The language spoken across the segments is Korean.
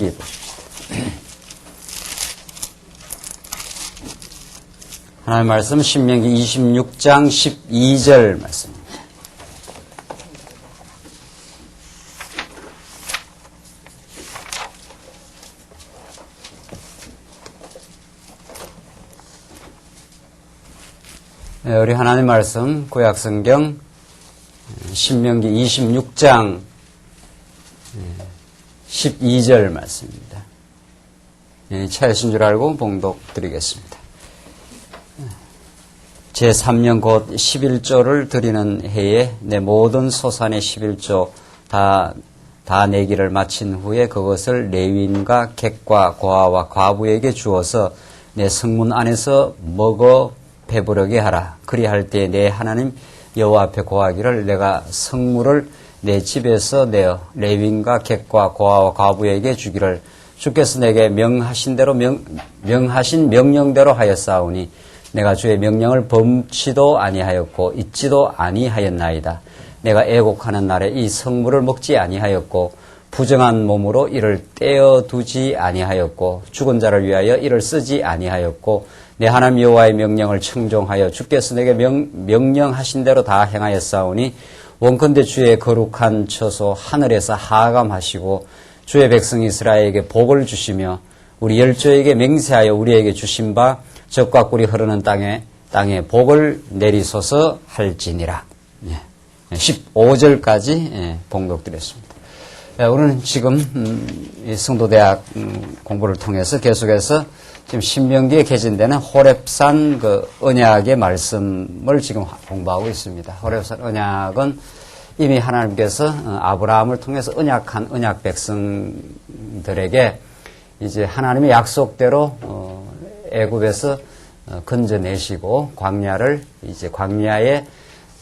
섬기고. 하나님의 말씀 신명기 26장 12절 말씀입니다. 네, 우리 하나님 말씀 구약성경 신명기 26장 12절 말씀입니다. 차이신 줄 알고 봉독 드리겠습니다. 제3년 곧 11조를 드리는 해에 내 모든 소산의 11조 다 내기를 마친 후에 그것을 레위인과 객과 고아와 과부에게 주어서 내 성문 안에서 먹어 배부르게 하라. 그리할 때 내 하나님 여호와 앞에 고하기를 내가 성물을 내 집에서 내어 레위인과 객과 고아와 과부에게 주기를 주께서 내게 명하신 대로 명하신 명령대로 하였사오니 내가 주의 명령을 범치도 아니하였고 잊지도 아니하였나이다. 내가 애곡하는 날에 이 성물을 먹지 아니하였고 부정한 몸으로 이를 떼어두지 아니하였고 죽은 자를 위하여 이를 쓰지 아니하였고 내 하나님 여호와의 명령을 청종하여 주께서 내게 명령하신 대로 다 행하였사오니 원컨대 주의 거룩한 처소 하늘에서 하감하시고 주의 백성 이스라엘에게 복을 주시며 우리 열조에게 맹세하여 우리에게 주신 바 젖과 꿀이 흐르는 땅에 복을 내리소서 할지니라. 15절까지 봉독드렸습니다. 우리는 지금 성도대학 공부를 통해서 계속해서 지금 신명기에 개진되는 호렙산 그 언약의 말씀을 지금 공부하고 있습니다. 호렙산 언약은 이미 하나님께서 아브라함을 통해서 언약한 언약 백성들에게 이제 하나님의 약속대로 애굽에서 건져내시고 광야의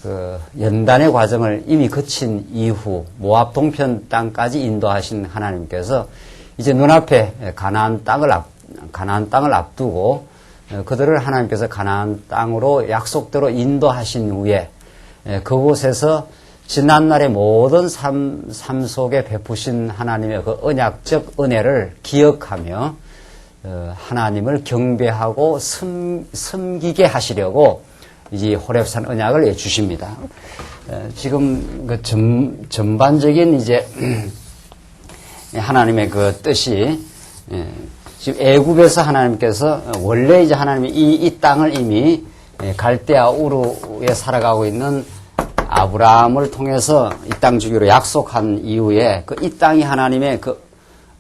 그 연단의 과정을 이미 거친 이후 모압 동편 땅까지 인도하신 하나님께서 이제 눈앞에 가나안 땅을 앞두고 그들을 하나님께서 가나안 땅으로 약속대로 인도하신 후에 그곳에서 지난날의 모든 삶 속에 베푸신 하나님의 그 언약적 은혜를 기억하며 하나님을 경배하고 섬기게 하시려고 이제 호렙산 언약을 주십니다. 지금 그 전반적인 이제 하나님의 그 뜻이 지금 애굽에서 하나님께서 원래 이제 하나님이 이 땅을 이미 갈대아 우르에 살아가고 있는 아브라함을 통해서 이 땅 주기로 약속한 이후에 그 이 땅이 하나님의 그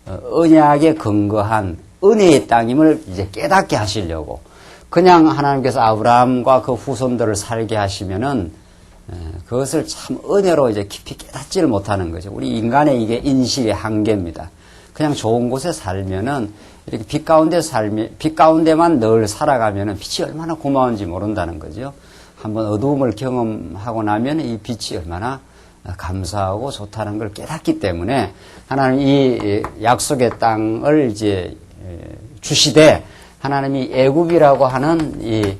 언약에 근거한 은혜의 땅임을 이제 깨닫게 하시려고 그냥 하나님께서 아브라함과 그 후손들을 살게 하시면은 그것을 참 은혜로 이제 깊이 깨닫지를 못하는 거죠. 우리 인간의 이게 인식의 한계입니다. 그냥 좋은 곳에 살면은 이렇게 빛 가운데만 늘 살아가면은 빛이 얼마나 고마운지 모른다는 거죠. 한번 어두움을 경험하고 나면 이 빛이 얼마나 감사하고 좋다는 걸 깨닫기 때문에 하나님 이 약속의 땅을 이제 주시되 하나님이 애굽이라고 하는 이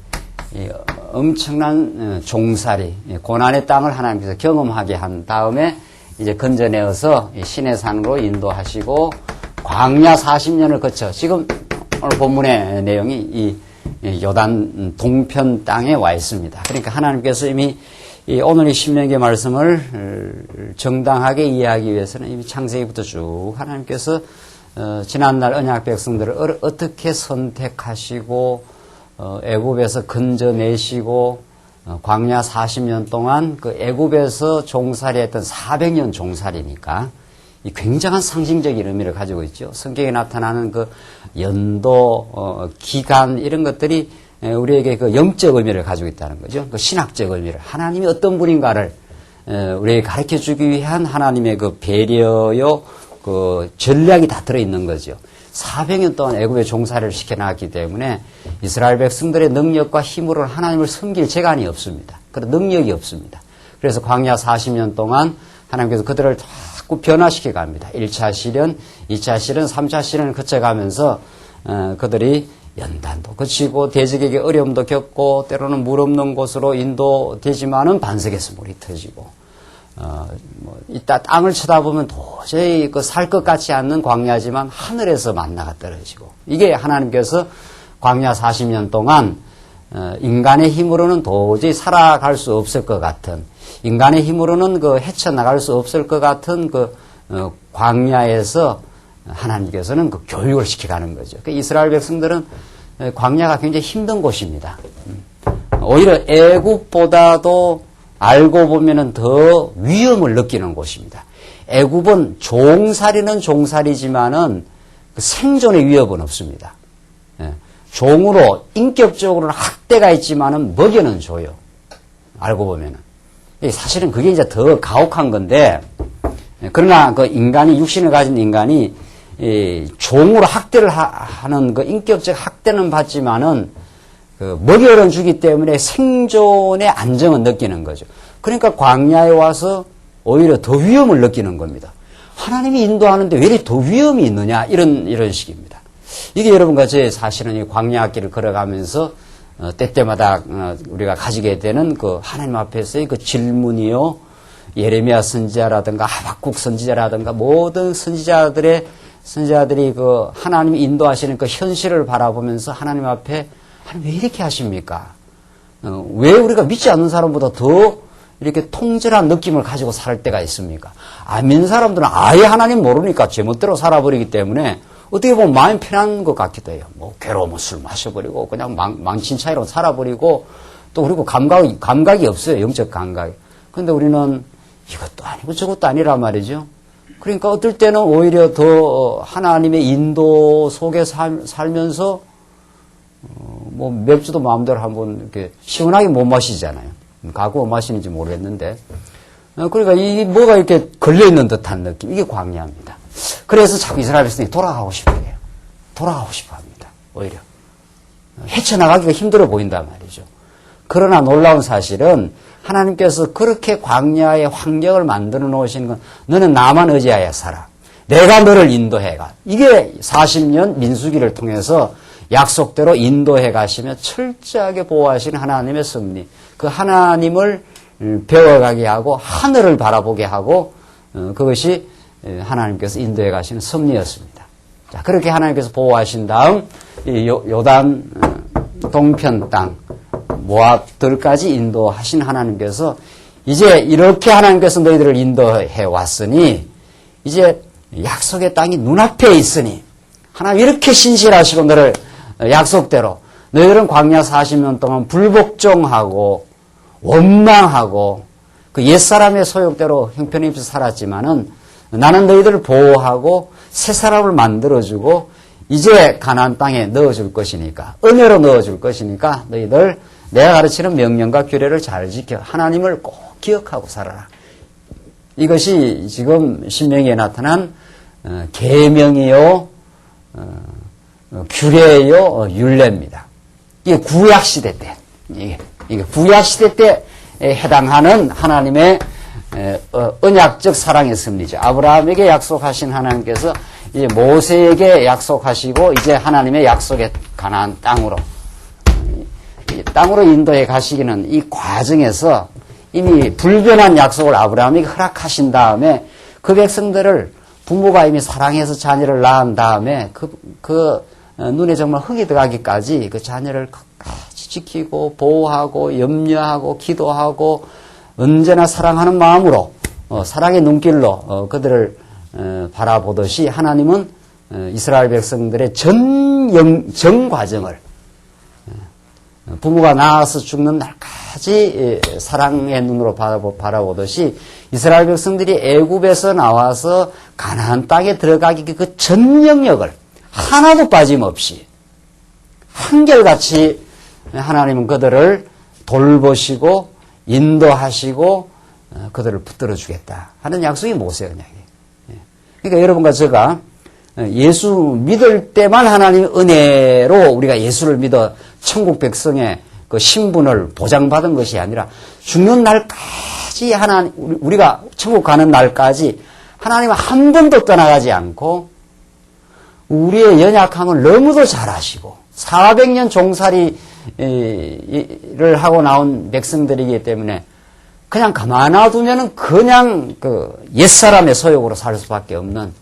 엄청난 종살이 고난의 땅을 하나님께서 경험하게 한 다음에 이제 건져내어서 신의 산으로 인도하시고 광야 40년을 거쳐 지금 오늘 본문의 내용이 이 요단 동편 땅에 와 있습니다. 그러니까 하나님께서 이미 오늘 이 신명기의 말씀을 정당하게 이해하기 위해서는 이미 창세기부터 쭉 하나님께서 지난날 언약 백성들을 어떻게 선택하시고 애굽에서 건져내시고 광야 40년 동안 그 애굽에서 종살이했던 400년 종살이니까 이 굉장한 상징적인 의미를 가지고 있죠. 성경에 나타나는 그 연도, 기간 이런 것들이 우리에게 그 영적 의미를 가지고 있다는 거죠. 그 신학적 의미를 하나님이 어떤 분인가를 우리에게 가르쳐 주기 위한 하나님의 그 배려요, 그 전략이 다 들어있는 거죠. 400년 동안 애굽에 종살이를 시켜놨기 때문에 이스라엘 백성들의 능력과 힘으로 하나님을 섬길 재간이 없습니다. 그런 능력이 없습니다. 그래서 광야 40년 동안 하나님께서 그들을 자꾸 변화시켜 갑니다. 1차 시련, 2차 시련, 3차 시련을 거쳐가면서 그들이 연단도 거치고 대적에게 어려움도 겪고 때로는 물 없는 곳으로 인도되지만은 반석에서 물이 터지고 이따 땅을 쳐다보면 도저히 살 것 같지 않는 광야지만 하늘에서 만나가 떨어지고, 이게 하나님께서 광야 40년 동안 인간의 힘으로는 도저히 살아갈 수 없을 것 같은, 인간의 힘으로는 헤쳐나갈 수 없을 것 같은 광야에서 하나님께서는 교육을 시켜가는 거죠. 이스라엘 백성들은 광야가 굉장히 힘든 곳입니다. 오히려 애굽보다도 알고 보면은 더 위험을 느끼는 곳입니다. 애굽은 종살이는 종살이지만은 생존의 위협은 없습니다. 종으로 인격적으로는 학대가 있지만은 먹여는 줘요. 알고 보면은. 사실은 그게 이제 더 가혹한 건데, 그러나 인간이, 육신을 가진 인간이 종으로 학대를 하는 인격적 학대는 받지만은 먹여는 주기 때문에 생존의 안정은 느끼는 거죠. 그러니까 광야에 와서 오히려 더 위험을 느끼는 겁니다. 하나님이 인도하는데 왜 이렇게 더 위험이 있느냐, 이런 식입니다. 이게 여러분과 제 사실은 이 광야길을 걸어가면서 때때마다 우리가 가지게 되는 하나님 앞에서의 질문이요, 예레미야 선지자라든가 하박국 선지자라든가 모든 선지자들이 하나님이 인도하시는 현실을 바라보면서 하나님 앞에, 하나님 왜 이렇게 하십니까? 왜 우리가 믿지 않는 사람보다 더 이렇게 통절한 느낌을 가지고 살 때가 있습니까? 안 믿는 사람들은 아예 하나님 모르니까 제멋대로 살아버리기 때문에 어떻게 보면 마음이 편한 것 같기도 해요. 괴로우면 술 마셔버리고 그냥 망친 차이로 살아버리고, 또 그리고 감각이 없어요. 영적 감각이. 그런데 우리는 이것도 아니고 저것도 아니란 말이죠. 그러니까 어떨 때는 오히려 더 하나님의 인도 속에 살면서 맥주도 마음대로 한번 이렇게 시원하게 못 마시잖아요. 가고 못 마시는지 모르겠는데. 그러니까 뭐가 이렇게 걸려있는 듯한 느낌. 이게 광야입니다. 그래서 자꾸 이스라엘 백성이 돌아가고 싶어 해요. 돌아가고 싶어 합니다. 오히려. 헤쳐나가기가 힘들어 보인단 말이죠. 그러나 놀라운 사실은 하나님께서 그렇게 광야의 환경을 만들어 놓으신 건, 너는 나만 의지하여 살아. 내가 너를 인도해가. 이게 40년 민수기를 통해서 약속대로 인도해 가시며 철저하게 보호하시는 하나님의 섭리. 그 하나님을 배워가게 하고 하늘을 바라보게 하고, 그것이 하나님께서 인도해 가시는 섭리였습니다. 자, 그렇게 하나님께서 보호하신 다음 요단 동편 땅 모압들까지 인도하신 하나님께서 이제 이렇게 하나님께서 너희들을 인도해 왔으니 이제 약속의 땅이 눈앞에 있으니, 하나님 이렇게 신실하시고 너를 약속대로, 너희들은 광야 40년 동안 불복종하고 원망하고 그 옛사람의 소욕대로 형편없이 살았지만은 나는 너희들을 보호하고 새 사람을 만들어주고 이제 가나안 땅에 넣어줄 것이니까, 은혜로 넣어줄 것이니까 너희들 내가 가르치는 명령과 규례를 잘 지켜 하나님을 꼭 기억하고 살아라. 이것이 지금 신명기에 나타난 계명이요, 규례요, 율례입니다. 이게 구약시대 때, 이게 구약시대 때에 해당하는 하나님의 언약적 사랑의 섭리죠. 아브라함에게 약속하신 하나님께서 이제 모세에게 약속하시고 이제 하나님의 약속의 가나안 땅으로 인도해 가시기는 이 과정에서 이미 불변한 약속을 아브라함에게 허락하신 다음에 그 백성들을 부모가 이미 사랑해서 자녀를 낳은 다음에 그 눈에 정말 흙이 들어가기까지 그 자녀를 끝까지 지키고 보호하고 염려하고 기도하고 언제나 사랑하는 마음으로 사랑의 눈길로 그들을 바라보듯이 하나님은 이스라엘 백성들의 전 과정을 부모가 낳아서 죽는 날까지 사랑의 눈으로 바라보듯이 이스라엘 백성들이 애굽에서 나와서 가나안 땅에 들어가기 그 전 영역을 하나도 빠짐없이 한결같이 하나님은 그들을 돌보시고 인도하시고 그들을 붙들어 주겠다 하는 약속이 모세 언약이에요. 그러니까 여러분과 제가 예수 믿을 때만 하나님의 은혜로 우리가 예수를 믿어 천국 백성의 그 신분을 보장받은 것이 아니라 죽는 날까지 우리가 천국 가는 날까지 하나님은 한 번도 떠나가지 않고 우리의 연약함을 너무도 잘 아시고 400년 종살이를 하고 나온 백성들이기 때문에 그냥 가만 놔두면은 그냥 그 옛사람의 소욕으로 살 수밖에 없는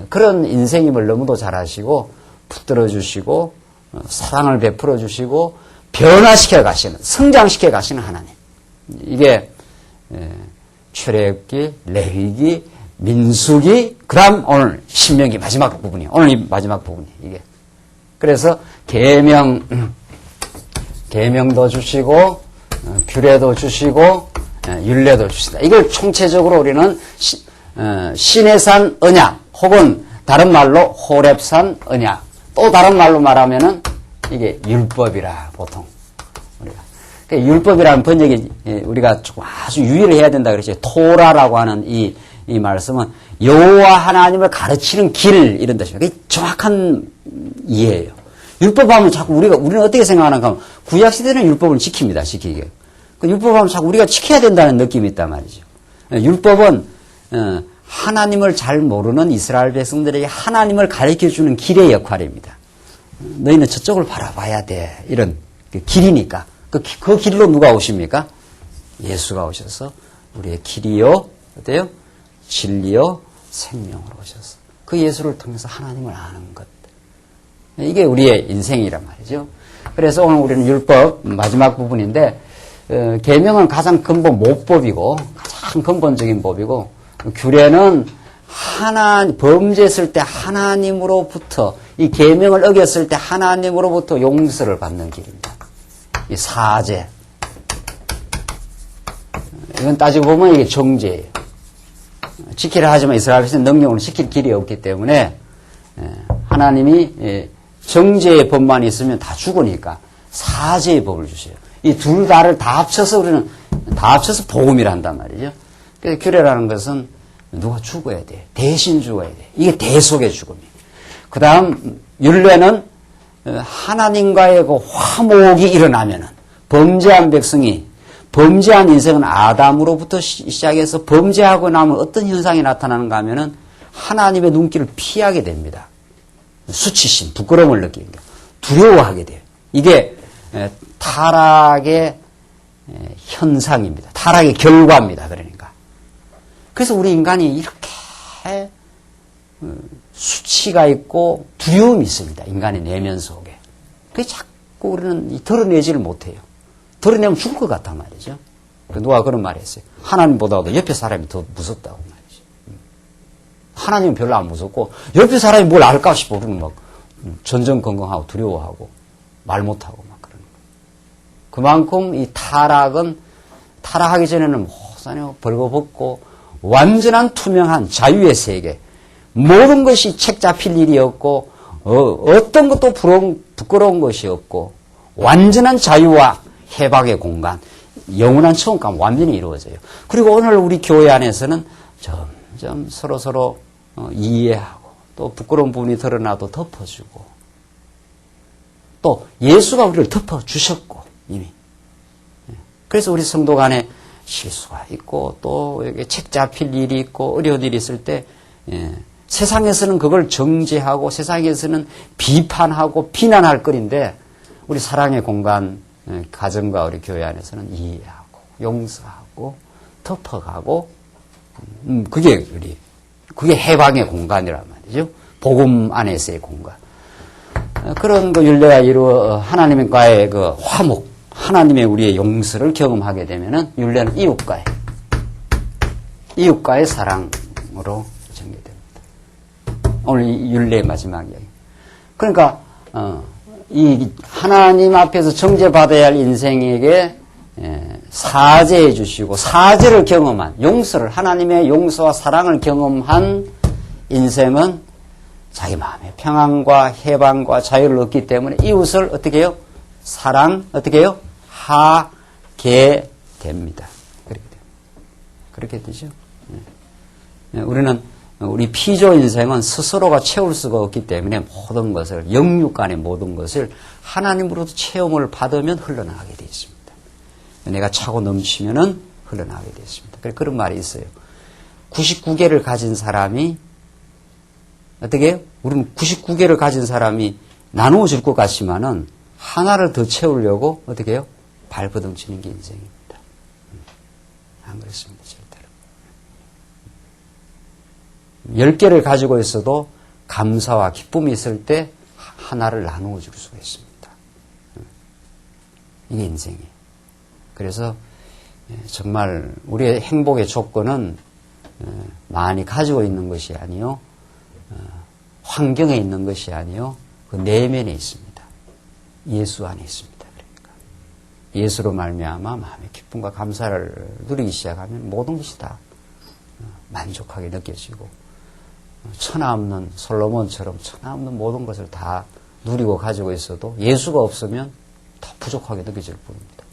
그런 인생임을 너무도 잘 아시고 붙들어 주시고 사랑을 베풀어 주시고 변화시켜 가시는, 성장시켜 가시는 하나님. 이게 출애굽기, 레위기, 민수기, 그다음 오늘 신명기 마지막 부분이, 오늘 이 마지막 부분이 이게. 그래서 계명도 주시고 규례도 주시고 율례도 주신다. 이걸 총체적으로 우리는 시내산 언약, 혹은 다른 말로 호렙산 언약, 또 다른 말로 말하면은 이게 율법이라 보통 우리가. 그러니까 율법이라는 번역이 우리가 조금 아주 유의를 해야 된다 그러죠. 토라라고 하는 이 말씀은 여호와 하나님을 가르치는 길 이런 뜻입니다. 그게 정확한 이해예요. 율법하면 자꾸 우리는 어떻게 생각하는가 하면 구약 시대는 율법을 지킵니다. 지키게. 그 율법하면 자꾸 우리가 지켜야 된다는 느낌이 있단 말이죠. 율법은 하나님을 잘 모르는 이스라엘 백성들에게 하나님을 가르쳐주는 길의 역할입니다. 너희는 저쪽을 바라봐야 돼. 이런 길이니까. 그 길로 누가 오십니까? 예수가 오셔서 우리의 길이요, 어때요? 진리요, 생명으로 오셔서 그 예수를 통해서 하나님을 아는 것. 이게 우리의 인생이란 말이죠. 그래서 오늘 우리는 율법 마지막 부분인데 계명은 가장 근본 모법이고 가장 근본적인 법이고 규례는 범죄했을 때 하나님으로부터 이 계명을 어겼을 때 하나님으로부터 용서를 받는 길입니다. 이 사죄. 이건 따지고 보면 이게 정죄예요. 지키라 하지만 이스라엘 백성은 능력으로 지킬 길이 없기 때문에 하나님이 정죄의 법만 있으면 다 죽으니까 사죄의 법을 주세요. 이 둘 다를 다 합쳐서 우리는 다 합쳐서 복음이라 한단 말이죠. 그래서 규례라는 것은 누가 죽어야 돼. 대신 죽어야 돼. 이게 대속의 죽음이에요. 그 다음 율례는 하나님과의 그 화목이 일어나면은 범죄한 백성이 범죄한 인생은 아담으로부터 시작해서 범죄하고 나면 어떤 현상이 나타나는가 하면은 하나님의 눈길을 피하게 됩니다. 수치심, 부끄러움을 느끼는 거예요. 두려워하게 돼요. 이게 타락의 현상입니다. 타락의 결과입니다. 그러니까. 그래서 우리 인간이 이렇게 수치가 있고 두려움이 있습니다. 인간의 내면 속에. 그게 자꾸 우리는 드러내지를 못해요. 드러내면 죽을 것 같단 말이죠. 누가 그런 말을 했어요. 하나님보다도 옆에 사람이 더 무섭다고 말이죠. 하나님은 별로 안 무섭고 옆에 사람이 뭘 알까 싶어 우리는 막 전전긍긍하고 두려워하고 말 못하고 막 그러는 거예요. 그만큼 이 타락하기 전에는 모두 벌거벗고 완전한 투명한 자유의 세계, 모든 것이 책 잡힐 일이 없고 어떤 것도 부끄러운 것이 없고 완전한 자유와 해방의 공간, 영원한 처음감 완전히 이루어져요. 그리고 오늘 우리 교회 안에서는 점점 서로 이해하고 또 부끄러운 부분이 드러나도 덮어주고 또 예수가 우리를 덮어주셨고 이미. 그래서 우리 성도 간에 실수가 있고 또 여기 책 잡힐 일이 있고 어려운 일이 있을 때 세상에서는 그걸 정죄하고 세상에서는 비판하고 비난할 거리인데 우리 사랑의 공간 가정과 우리 교회 안에서는 이해하고 용서하고 덮어가고 그게 해방의 공간이란 말이죠. 복음 안에서의 공간. 그런 그 율례가 이루어 하나님과의 그 화목, 하나님의 우리의 용서를 경험하게 되면은 율례는 이웃과의 사랑으로 전개됩니다. 오늘 이 율례의 마지막 이야기. 그러니까 이 하나님 앞에서 정죄받아야 할 인생에게 사죄해 주시고 사죄를 경험한 용서를 하나님의 용서와 사랑을 경험한 인생은 자기 마음의 평안과 해방과 자유를 얻기 때문에 이웃을 어떻게 해요? 어떻게 해요? 하게 됩니다. 그렇게 되죠. 우리는 우리 피조 인생은 스스로가 채울 수가 없기 때문에 모든 것을 영육 간의 모든 것을 하나님으로부터 체험을 받으면 흘러나가게 되어 있습니다. 내가 차고 넘치면은 흘러나가게 되어 있습니다. 그런 말이 있어요. 99개를 가진 사람이 어떻게 해요? 우리는 99개를 가진 사람이 나누어질 것 같지만은 하나를 더 채우려고 어떻게 해요? 발버둥치는 게 인생입니다. 안 그렇습니다. 절대로. 10개를 가지고 있어도 감사와 기쁨이 있을 때 하나를 나누어 줄 수가 있습니다. 이게 인생이에요. 그래서 정말 우리의 행복의 조건은 많이 가지고 있는 것이 아니요, 환경에 있는 것이 아니요, 그 내면에 있습니다. 예수 안에 있습니다. 그러니까 예수로 말미암아 마음의 기쁨과 감사를 누리기 시작하면 모든 것이 다 만족하게 느껴지고, 천하 없는 솔로몬처럼 천하 없는 모든 것을 다 누리고 가지고 있어도 예수가 없으면 더 부족하게 느껴질 뿐입니다.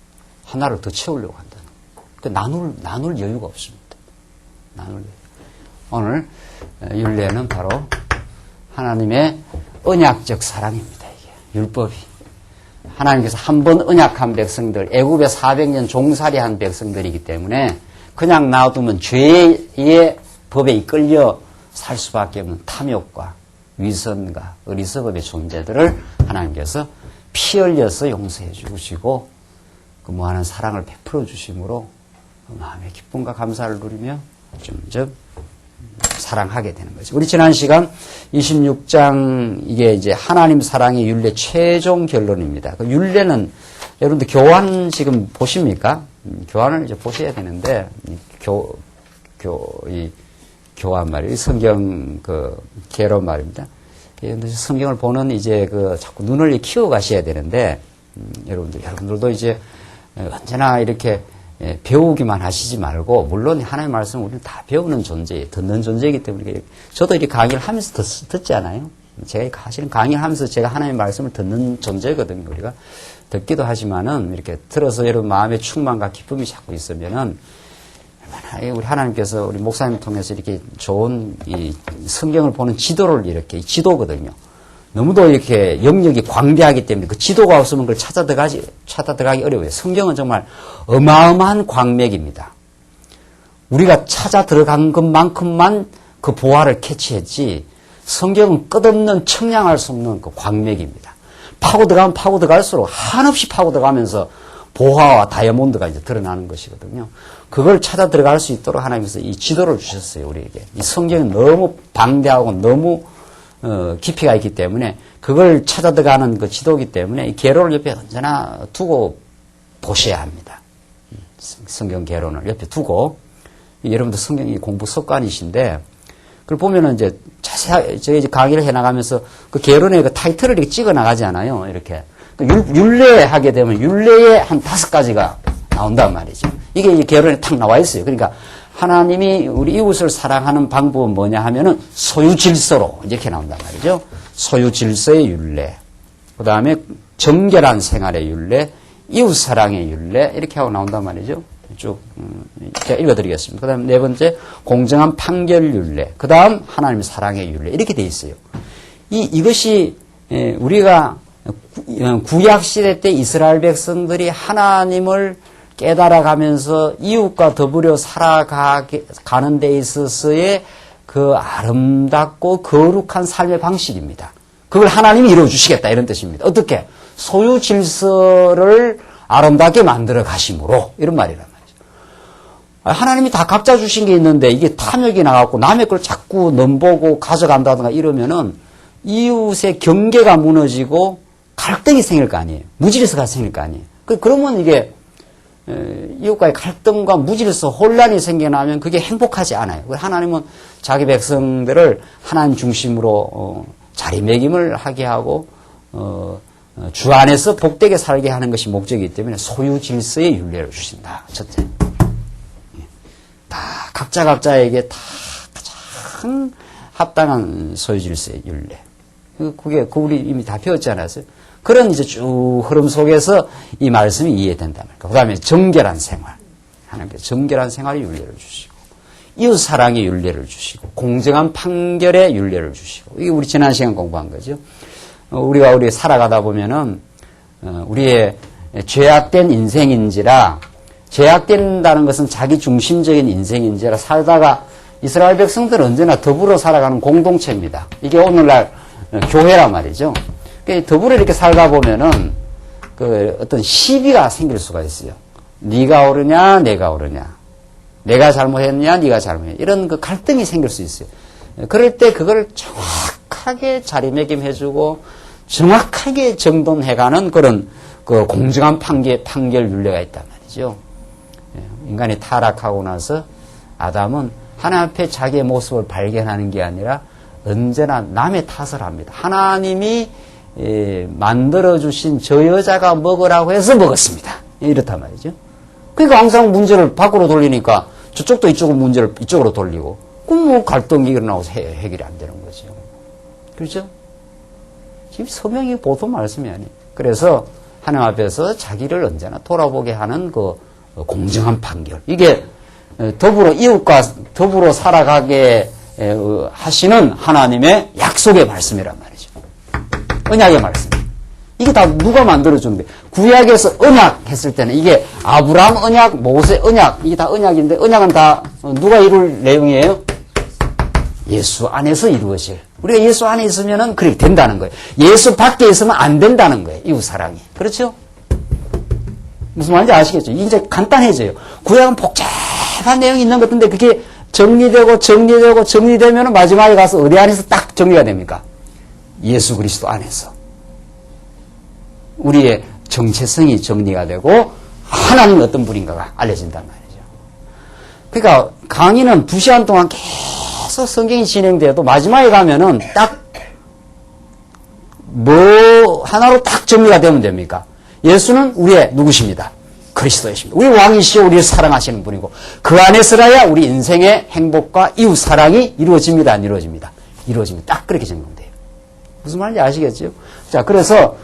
하나를 더 채우려고 한다는 거예요. 나눌 여유가 없습니다. 오늘 율례는 바로 하나님의 언약적 사랑입니다. 이게 율법이 하나님께서 한 번 언약한 백성들, 애굽에 400년 종살이한 백성들이기 때문에 그냥 놔두면 죄의 법에 이끌려 살 수밖에 없는 탐욕과 위선과 어리석음의 존재들을 하나님께서 피 흘려서 용서해 주시고 그 무한한 사랑을 베풀어 주심으로 마음의 기쁨과 감사를 누리며 점점 사랑하게 되는 거죠. 우리 지난 시간 26장 이게 이제 하나님 사랑의 율례 최종 결론입니다. 그 율례는 여러분들 교환 지금 보십니까? 교환을 이제 보셔야 되는데 이 교환 말이에요. 성경 개론 말입니다. 성경을 보는 이제 자꾸 눈을 키워 가셔야 되는데 여러분들도 이제 언제나 이렇게 배우기만 하시지 말고, 물론 하나님의 말씀은 우리는 다 배우는 존재예요. 듣는 존재이기 때문에, 저도 이렇게 강의를 하면서 듣지 않아요? 제가 사실은 강의를 하면서 제가 하나님의 말씀을 듣는 존재거든요. 우리가 듣기도 하지만은 이렇게 들어서 여러분 마음의 충만과 기쁨이 자꾸 있으면은 얼마나 우리 하나님께서 우리 목사님 통해서 이렇게 좋은 이 성경을 보는 지도를 이렇게 지도거든요. 너무도 이렇게 영역이 광대하기 때문에 그 지도가 없으면 그걸 찾아 들어가기 어려워요. 성경은 정말 어마어마한 광맥입니다. 우리가 찾아 들어간 것만큼만 그 보화를 캐치했지, 성경은 끝없는 청량할 수 없는 그 광맥입니다. 파고 들어갈수록 한없이 파고 들어가면서 보화와 다이아몬드가 이제 드러나는 것이거든요. 그걸 찾아 들어갈 수 있도록 하나님께서 이 지도를 주셨어요, 우리에게. 이 성경은 너무 방대하고 너무 깊이가 있기 때문에 그걸 찾아 들어가는 그 지도이기 때문에 이 개론을 옆에 언제나 두고 보셔야 합니다. 성경 개론을 옆에 두고, 여러분들 성경이 공부 습관이신데, 그걸 보면은 이제 자세하게 저희 강의를 해 나가면서 그 개론의 그 타이틀을 이렇게 찍어 나가지 않아요. 이렇게 율례 하게 되면 율례에 한 5가지가 나온단 말이죠. 이게 이제 개론에 탁 나와 있어요. 그러니까 하나님이 우리 이웃을 사랑하는 방법은 뭐냐 하면은 소유 질서로 이렇게 나온단 말이죠. 소유 질서의 율례, 그 다음에 정결한 생활의 율례, 이웃 사랑의 율례, 이렇게 하고 나온단 말이죠. 쭉 제가 읽어드리겠습니다. 그 다음 4번째 공정한 판결 율례, 그 다음 하나님 사랑의 율례, 이렇게 돼 있어요. 이것이 우리가 구약 시대 때 이스라엘 백성들이 하나님을 깨달아가면서 이웃과 더불어 살아가는 데 있어서의 그 아름답고 거룩한 삶의 방식입니다. 그걸 하나님이 이루어주시겠다, 이런 뜻입니다. 어떻게? 소유 질서를 아름답게 만들어 가심으로, 이런 말이란 말이죠. 하나님이 다 각자 주신 게 있는데 이게 탐욕이 나갖고 남의 걸 자꾸 넘보고 가져간다든가 이러면은 이웃의 경계가 무너지고 갈등이 생길 거 아니에요. 무질서가 생길 거 아니에요. 그러면 이게 이웃과의 갈등과 무질서, 혼란이 생겨나면 그게 행복하지 않아요. 하나님은 자기 백성들을 하나님 중심으로 자리매김을 하게 하고 주 안에서 복되게 살게 하는 것이 목적이기 때문에 소유 질서의 율례를 주신다. 첫째, 다 각자에게 다 가장 합당한 소유 질서의 율례. 그게 우리 이미 다 배웠지 않았어요? 그런 이제 쭉 흐름 속에서 이 말씀이 이해된단 말이에요. 그 다음에 정결한 생활. 하나님께서 정결한 생활의 율례를 주시고, 이웃 사랑의 율례를 주시고, 공정한 판결의 율례를 주시고, 이게 우리 지난 시간 공부한 거죠. 우리가 살아가다 보면은, 우리의 죄악된 인생인지라, 죄악된다는 것은 자기 중심적인 인생인지라 살다가 이스라엘 백성들은 언제나 더불어 살아가는 공동체입니다. 이게 오늘날 교회란 말이죠. 더불어 이렇게 살다 보면은 어떤 시비가 생길 수가 있어요. 네가 옳으냐, 내가 옳으냐. 내가 잘못했냐, 네가 잘못했냐. 이런 그 갈등이 생길 수 있어요. 그럴 때 그걸 정확하게 자리매김해주고 정확하게 정돈해가는 그런 그 공정한 판결 윤례가 있단 말이죠. 인간이 타락하고 나서 아담은 하나님 앞에 자기의 모습을 발견하는 게 아니라 언제나 남의 탓을 합니다. 하나님이 만들어주신 저 여자가 먹으라고 해서 먹었습니다. 이렇단 말이죠. 그러니까 항상 문제를 밖으로 돌리니까 저쪽도 이쪽으로 문제를 이쪽으로 돌리고 그럼 뭐 갈등이 일어나고 해결이 안 되는 거죠. 그렇죠? 지금 서명이 보통 말씀이 아니에요. 그래서 하나님 앞에서 자기를 언제나 돌아보게 하는 그 공정한 판결. 이게 더불어 이웃과 더불어 살아가게 하시는 하나님의 약속의 말씀이란 말이죠. 언약의 말씀. 이게 다 누가 만들어준 거예요? 구약에서 언약 했을 때는 이게 아브라함 언약, 모세 언약, 이게 다 언약인데 언약은 다 누가 이룰 내용이에요? 예수 안에서 이루어질. 우리가 예수 안에 있으면은 그렇게 된다는 거예요. 예수 밖에 있으면 안 된다는 거예요. 이웃 사랑이. 그렇죠? 무슨 말인지 아시겠죠? 이제 간단해져요. 구약은 복잡한 내용이 있는 것 같은데 그게 정리되면 마지막에 가서 어디 안에서 딱 정리가 됩니까? 예수 그리스도 안에서. 우리의 정체성이 정리가 되고 하나님은 어떤 분인가가 알려진단 말이죠. 그러니까 강의는 2시간 동안 계속 성경이 진행돼도 마지막에 가면은 딱 뭐 하나로 딱 정리가 되면 됩니까? 예수는 우리의 누구십니다? 그리스도이십니다. 우리 왕이시오. 우리를 사랑하시는 분이고 그 안에서라야 우리 인생의 행복과 이웃 사랑이 이루어집니다. 안 이루어집니다. 이루어집니다. 딱 그렇게 정리돼요. 무슨 말인지 아시겠죠? 자, 그래서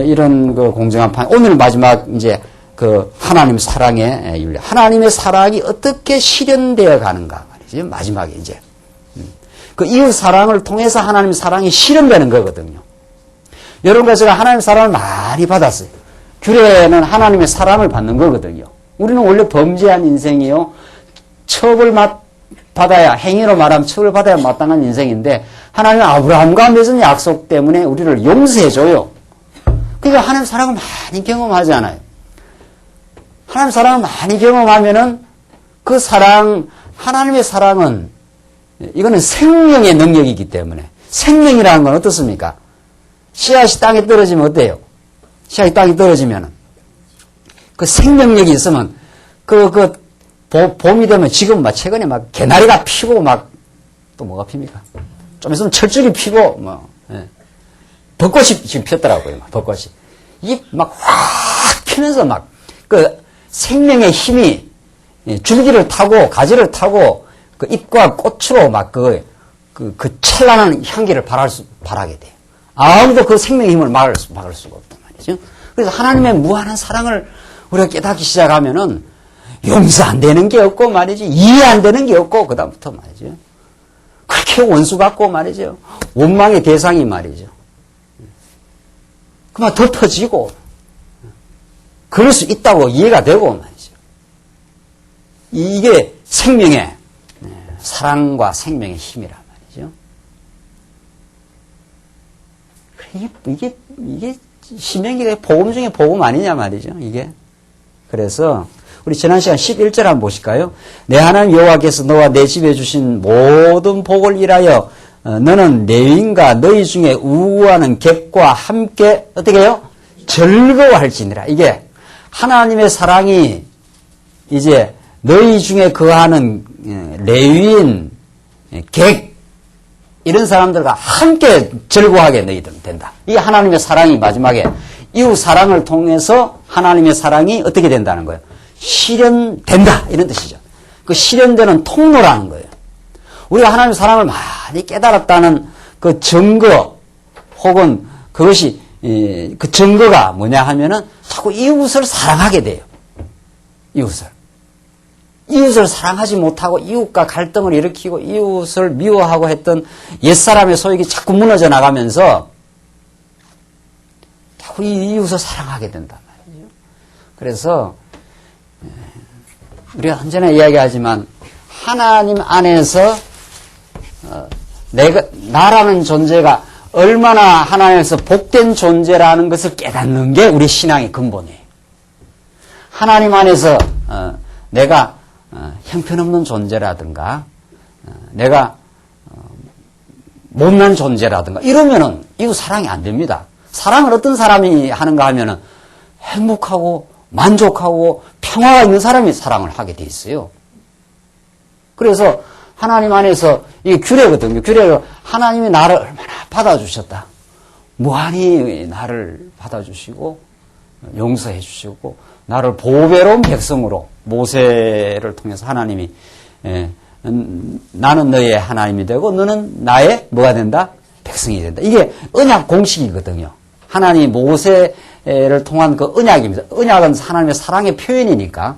이런 그 공정한 오늘 마지막 이제 그 하나님 사랑의 윤리, 하나님의 사랑이 어떻게 실현되어 가는가 말이죠. 마지막에 이제 그 이웃 사랑을 통해서 하나님 사랑이 실현되는 거거든요. 여러분과 제가 하나님 사랑을 많이 받았어요. 규례는 하나님의 사랑을 받는 거거든요. 우리는 원래 범죄한 인생이요. 받아야, 행위로 말하면 처벌 받아야 마땅한 인생인데, 하나님은 아브라함과 맺은 약속 때문에 우리를 용서해줘요. 그러니까 하나님 사랑을 많이 경험하지 않아요. 하나님 사랑을 많이 경험하면은 그 사랑, 하나님의 사랑은, 이거는 생명의 능력이기 때문에, 생명이라는 건 어떻습니까? 씨앗이 땅에 떨어지면 어때요? 씨앗이 땅에 떨어지면은, 그 생명력이 있으면, 봄이 되면 지금 최근에 개나리가 피고 또 뭐가 핍니까? 좀 있으면 철쭉이 피고, 벚꽃이 지금 폈더라고요, 벚꽃이. 이게 확 피면서 생명의 힘이 줄기를 타고, 가지를 타고, 그 잎과 꽃으로 그 찬란한 향기를 발하게 돼요. 아무도 그 생명의 힘을 막을 수가 없단 말이죠. 그래서 하나님의 무한한 사랑을 우리가 깨닫기 시작하면은 용서 안 되는 게 없고 말이지, 이해 안 되는 게 없고, 그다음부터 말이죠. 그렇게 원수 같고 말이죠. 원망의 대상이 말이죠. 그만 덮어지고, 그럴 수 있다고 이해가 되고 말이죠. 이게 생명의, 사랑과 생명의 힘이란 말이죠. 이게 신명기가 복음 중에 복음 아니냐 말이죠, 이게. 그래서, 우리 지난 시간 11절 한번 보실까요? 내 하나님 여호와께서 너와 내 집에 주신 모든 복을 일하여 너는 레위인과 너희 중에 우고하는 객과 함께 어떻게 해요? 즐거워할지니라. 이게 하나님의 사랑이 이제 너희 중에 거하는 레위인, 객 이런 사람들과 함께 즐거워하게 너희들은 된다. 이 하나님의 사랑이 마지막에 이웃 사랑을 통해서 하나님의 사랑이 어떻게 된다는 거예요? 실현된다 이런 뜻이죠. 그 실현되는 통로라는 거예요. 우리가 하나님의 사랑을 많이 깨달았다는 그 증거 혹은 그것이 그 증거가 뭐냐 하면은 자꾸 이웃을 사랑하게 돼요. 이웃을 사랑하지 못하고 이웃과 갈등을 일으키고 이웃을 미워하고 했던 옛사람의 소욕이 자꾸 무너져 나가면서 자꾸 이웃을 사랑하게 된단 말이죠. 그래서 우리가 언제나 이야기하지만 하나님 안에서 나라는 존재가 얼마나 하나님에서 복된 존재라는 것을 깨닫는 게 우리 신앙의 근본이에요. 하나님 안에서 내가 형편없는 존재라든가 내가 못난 존재라든가 이러면은 이거 사랑이 안 됩니다. 사랑을 어떤 사람이 하는가 하면은 행복하고 만족하고 평화가 있는 사람이 사랑을 하게 돼 있어요. 그래서 하나님 안에서 이게 규례거든요. 규례가 하나님이 나를 얼마나 받아주셨다. 무한히 나를 받아주시고 용서해 주시고 나를 보배로운 백성으로 모세를 통해서 하나님이 나는 너의 하나님이 되고 너는 나의 뭐가 된다? 백성이 된다. 이게 언약 공식이거든요. 하나님이 모세를 통한 그 언약입니다. 언약은 하나님의 사랑의 표현이니까.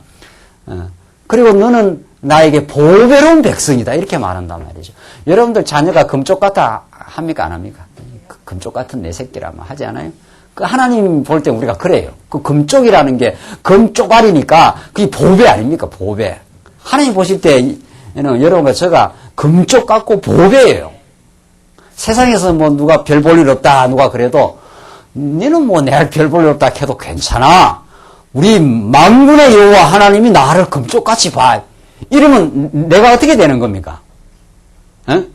그리고 너는 나에게 보배로운 백성이다. 이렇게 말한단 말이죠. 여러분들 자녀가 금쪽 같아 합니까? 안 합니까? 금쪽 같은 내 새끼라면 하지 않아요? 그 하나님 볼 때 우리가 그래요. 그 금쪽이라는 게 금쪽알이니까 그게 보배 아닙니까? 보배. 하나님 보실 때는 여러분과 제가 금쪽 같고 보배예요. 세상에서 뭐 누가 별 볼 일 없다 누가 그래도 너는 뭐 내 별 볼 일 없다 해도 괜찮아. 우리 만군의 여호와 하나님이 나를 금쪽같이 봐. 이러면 내가 어떻게 되는 겁니까? 에?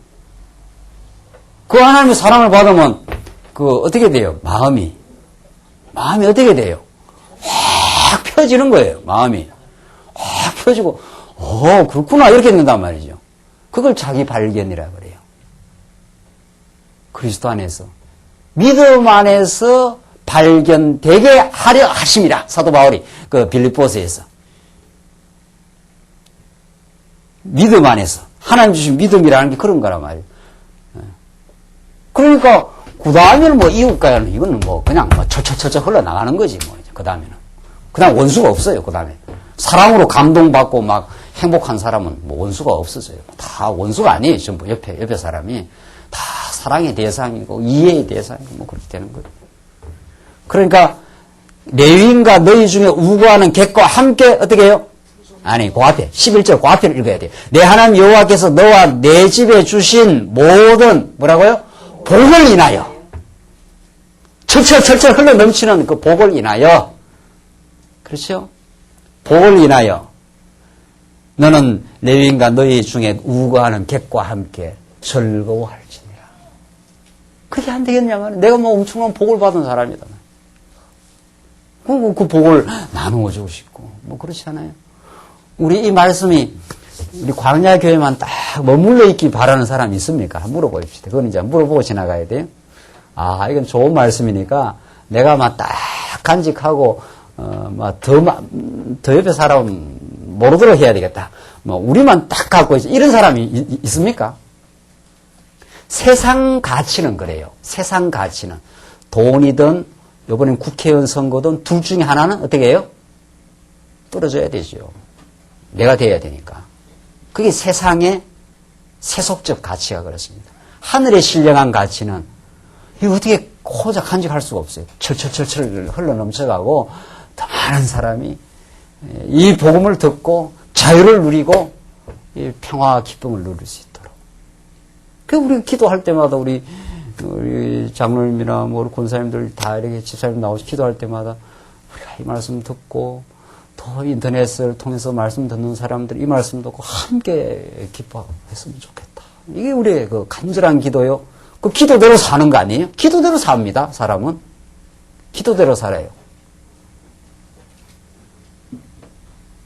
그 하나님의 사랑을 받으면 그 어떻게 돼요? 마음이 어떻게 돼요? 확 펴지는 거예요. 마음이 확 펴지고 그렇구나 이렇게 된단 말이죠. 그걸 자기 발견이라 그래요. 그리스도 안에서 믿음 안에서 발견되게 하려 하심이라 사도 바울이 그 빌립보서에서 믿음 안에서 하나님 주신 믿음이라는 게 그런 거란 말이에요. 그러니까 그 다음에는 뭐 이웃과는 이거는 뭐 그냥 뭐 철철철철 흘러나가는 거지 뭐 그 다음에는 그냥 원수가 없어요. 그 다음에 사랑으로 감동받고 막 행복한 사람은 뭐 원수가 없어져요. 다 원수가 아니에요. 전부 옆에 사람이 다 사랑의 대상이고 이해의 대상이고 뭐 그렇게 되는 거예요. 그러니까 레위인과 너희 중에 우고하는 객과 함께 어떻게 해요? 아니 그 앞에 11절 그 앞에를 읽어야 돼요. 내 하나님 여호와께서 너와 내 집에 주신 모든 뭐라고요? 복을 인하여 철철철철 흘러 넘치는 그 복을 인하여 그렇죠? 복을 인하여 너는 레위인과 너희 중에 우고하는 객과 함께 즐거워할지니라. 그게 안 되겠냐면 내가 뭐 엄청난 복을 받은 사람이다. 그 복을 나누어 주고 싶고 뭐 그렇지 않아요? 우리 이 말씀이 우리 광야교회만 딱 머물러 있기 바라는 사람이 있습니까? 한번 물어보십시다. 그건 이제 물어보고 지나가야 돼요. 이건 좋은 말씀이니까 내가 막 딱 간직하고 막 더 옆에 사람 모르도록 해야 되겠다. 뭐 우리만 딱 갖고 있어. 이런 사람이 있습니까? 세상 가치는 그래요. 세상 가치는 돈이든 이번엔 국회의원 선거든 둘 중에 하나는 어떻게 해요? 떨어져야 되죠. 내가 돼야 되니까. 그게 세상의 세속적 가치가 그렇습니다. 하늘의 신령한 가치는 이거 어떻게 호자 간직할 수가 없어요. 철철철철 흘러 넘쳐가고 더 많은 사람이 이 복음을 듣고 자유를 누리고 이 평화와 기쁨을 누릴 수 있도록. 그 우리 기도할 때마다 우리 장로님이나 뭐 우리 권사님들 다 이렇게 집사님 나오시 기도할 때마다 우리가 이 말씀 듣고 또 인터넷을 통해서 말씀 듣는 사람들 이 말씀 듣고 함께 기뻐했으면 좋겠다. 이게 우리의 그 간절한 기도요. 그 기도대로 사는 거 아니에요? 기도대로 삽니다. 사람은 기도대로 살아요.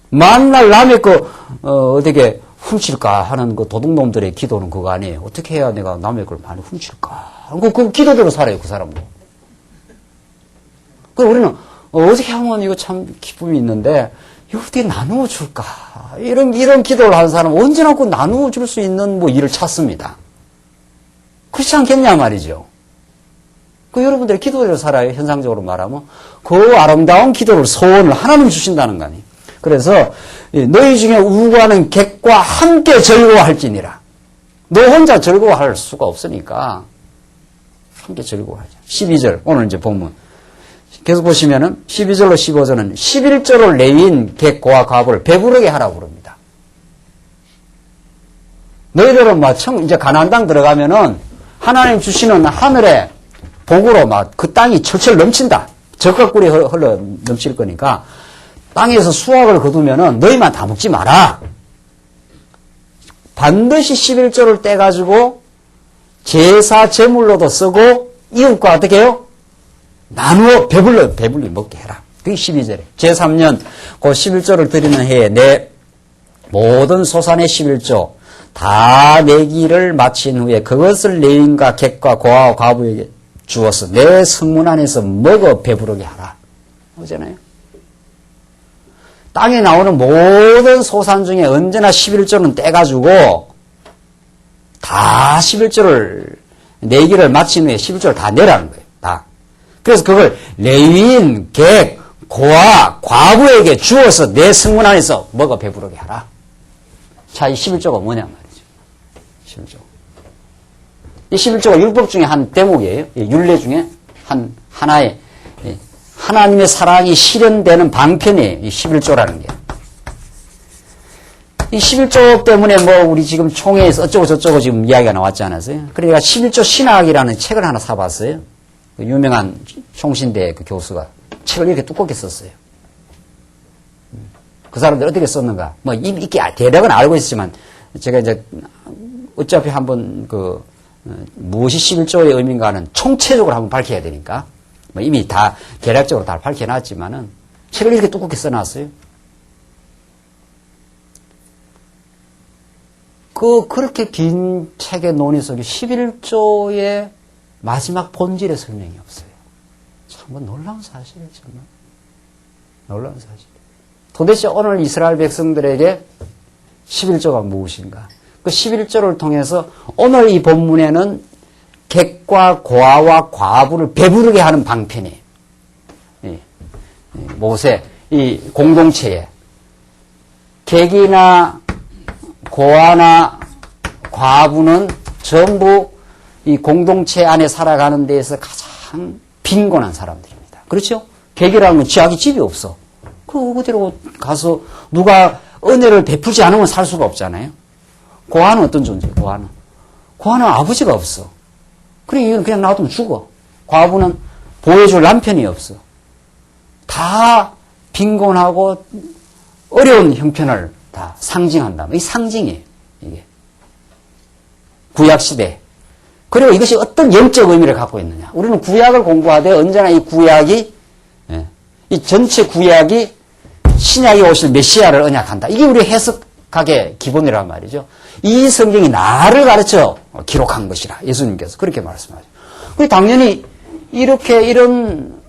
만날 남의 어떻게 훔칠까 하는 그 도둑놈들의 기도는 그거 아니에요. 어떻게 해야 내가 남의 걸 많이 훔칠까? 그 기도대로 살아요. 그 사람도. 그 우리는 어떻게 하면 이거 참 기쁨이 있는데 이거 어떻게 나누어 줄까? 이런 기도를 하는 사람은 언제나 그 나누어 줄 수 있는 뭐 일을 찾습니다. 그렇지 않겠냐 말이죠. 그 여러분들이 기도대로 살아요. 현상적으로 말하면 그 아름다운 기도를 소원을 하나님 주신다는 거 아니에요. 그래서 너희 중에 우고하는 객과 함께 즐거워할지니라. 너 혼자 즐거워할 수가 없으니까 함께 즐거워하자. 12절 오늘 이제 본문 계속 보시면은 12절로 15절은 11절로 레위인 객과 과부를 배부르게 하라고 그럽니다. 너희들은 이제 가나안 땅 들어가면은 하나님 주시는 하늘의 복으로 그 땅이 철철 넘친다. 적과 꿀이 흘러 넘칠 거니까 땅에서 수확을 거두면은 너희만 다 먹지 마라. 반드시 11조를 떼가지고 제사 제물로도 쓰고 이웃과 어떻게 해요? 나누어 배불리 먹게 해라. 그게 12절에. 제3년 그 11조를 드리는 해에 내 모든 소산의 11조 다 내기를 마친 후에 그것을 레위인과 객과 고아와 과부에게 주어서 내 성문 안에서 먹어 배부르게 하라. 그러잖아요. 땅에 나오는 모든 소산 중에 언제나 11조는 떼가지고 다 11조를 내기를 마친 후에 11조를 다 내라는 거예요. 다. 그래서 그걸 레위인, 객, 고아, 과부에게 주어서 내 성문 안에서 먹어 배부르게 하라. 자, 이 11조가 뭐냐 말이죠. 11조. 이 11조가 율법 중에 한 대목이에요. 율례 중에 하나의 하나님의 사랑이 실현되는 방편이에요. 이 11조라는 게. 이 11조 때문에 뭐 우리 지금 총회에서 어쩌고 저쩌고 지금 이야기가 나왔지 않았어요? 그러니까 11조 신학이라는 책을 하나 사봤어요. 그 유명한 총신대 그 교수가 책을 이렇게 두껍게 썼어요. 그 사람들 어떻게 썼는가? 뭐 이렇게 대략은 알고 있지만 제가 이제 어차피 한번 무엇이 11조의 의미인가는 총체적으로 한번 밝혀야 되니까 뭐 이미 다 대략적으로 다 밝혀놨지만은 책을 이렇게 두껍게 써놨어요. 그렇게 긴 책의 논의 속에 11조의 마지막 본질의 설명이 없어요. 참 놀라운 사실이에요, 정말. 놀라운 사실. 도대체 오늘 이스라엘 백성들에게 11조가 무엇인가? 그 11조를 통해서 오늘 이 본문에는 객과 고아와 과부를 배부르게 하는 방편이에요. 모세, 이 공동체에 객이나 고아나 과부는 전부 이 공동체 안에 살아가는 데에서 가장 빈곤한 사람들입니다. 그렇죠? 객이라는 건 자기 집이 없어. 그대로 가서 누가 은혜를 베풀지 않으면 살 수가 없잖아요. 고아는 어떤 존재예요? 고아는 아버지가 없어. 그래, 이건 그냥 놔두면 죽어. 과부는 보호해줄 남편이 없어. 다 빈곤하고 어려운 형편을 다 상징한다. 이 상징이에요, 이게. 구약시대. 그리고 이것이 어떤 영적 의미를 갖고 있느냐. 우리는 구약을 공부하되 언제나 이 구약이, 이 전체 구약이 신약이 오실 메시아를 언약한다. 이게 우리 해석학의 기본이란 말이죠. 이 성경이 나를 가르쳐 기록한 것이라. 예수님께서 그렇게 말씀하죠. 당연히 이런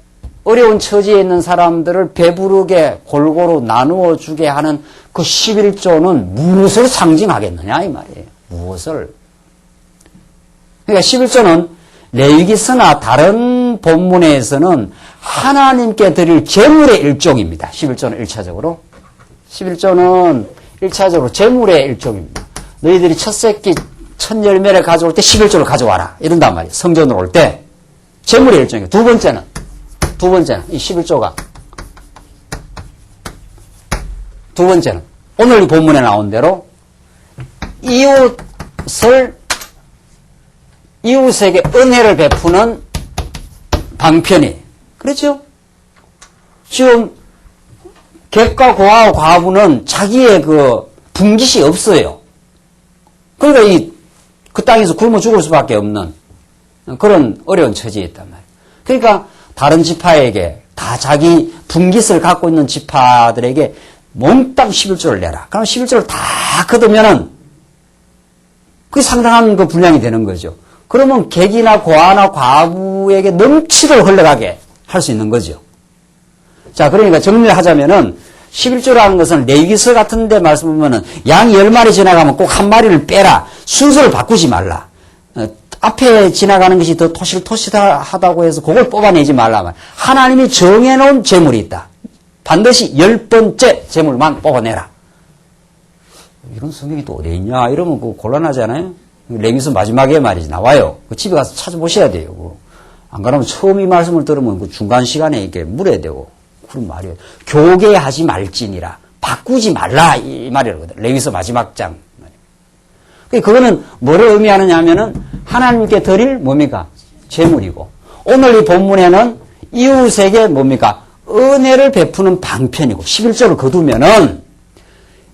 어려운 처지에 있는 사람들을 배부르게 골고루 나누어 주게 하는 그 11조는 무엇을 상징하겠느냐 이 말이에요. 무엇을. 그러니까 11조는 레위기서나 다른 본문에서는 하나님께 드릴 제물의 일종입니다. 11조는 1차적으로. 11조는 1차적으로 제물의 일종입니다. 너희들이 첫 새끼, 첫 열매를 가져올 때 11조를 가져와라. 이런단 말이에요. 성전으로 올 때. 제물의 일종이에요. 두 번째는 이 11조가. 두 번째는 오늘 이 본문에 나온 대로 이웃에게 은혜를 베푸는 방편이에요. 그렇죠? 지금 객과 고아와 과부는 자기의 분깃이 없어요. 그러니까 그 땅에서 굶어 죽을 수밖에 없는 그런 어려운 처지에 있단 말이에요. 그러니까 다른 지파에게 다 자기 분깃을 갖고 있는 지파들에게 몽땅 11조를 내라. 그럼 11조를 다 거두면은 그게 상당한 분량이 되는 거죠. 그러면 객이나 고아나 과부에게 넘치도록 흘러가게 할 수 있는 거죠. 자, 그러니까 정리를 하자면은 11조라는 것은 레위기서 같은 데 말씀 보면은 양 10마리 지나가면 꼭 한 마리를 빼라. 순서를 바꾸지 말라. 앞에 지나가는 것이 더 토실토실하다고 해서 그걸 뽑아내지 말라. 하나님이 정해놓은 재물이 있다. 반드시 10번째 재물만 뽑아내라. 이런 성경이 또 어디 있냐? 이러면 곤란하잖아요. 레위기서 마지막에 말이지 나와요. 집에 가서 찾아보셔야 돼요. 안 그러면 처음 이 말씀을 들으면 중간 시간에 이렇게 물어야 되고 그런 말이에요. 교계하지 말지니라. 바꾸지 말라 이 말이거든. 레위기서 마지막 장. 그거는 뭐를 의미하느냐 하면은 하나님께 드릴 뭡니까? 재물이고 오늘 이 본문에는 이웃에게 뭡니까? 은혜를 베푸는 방편이고 11조를 거두면은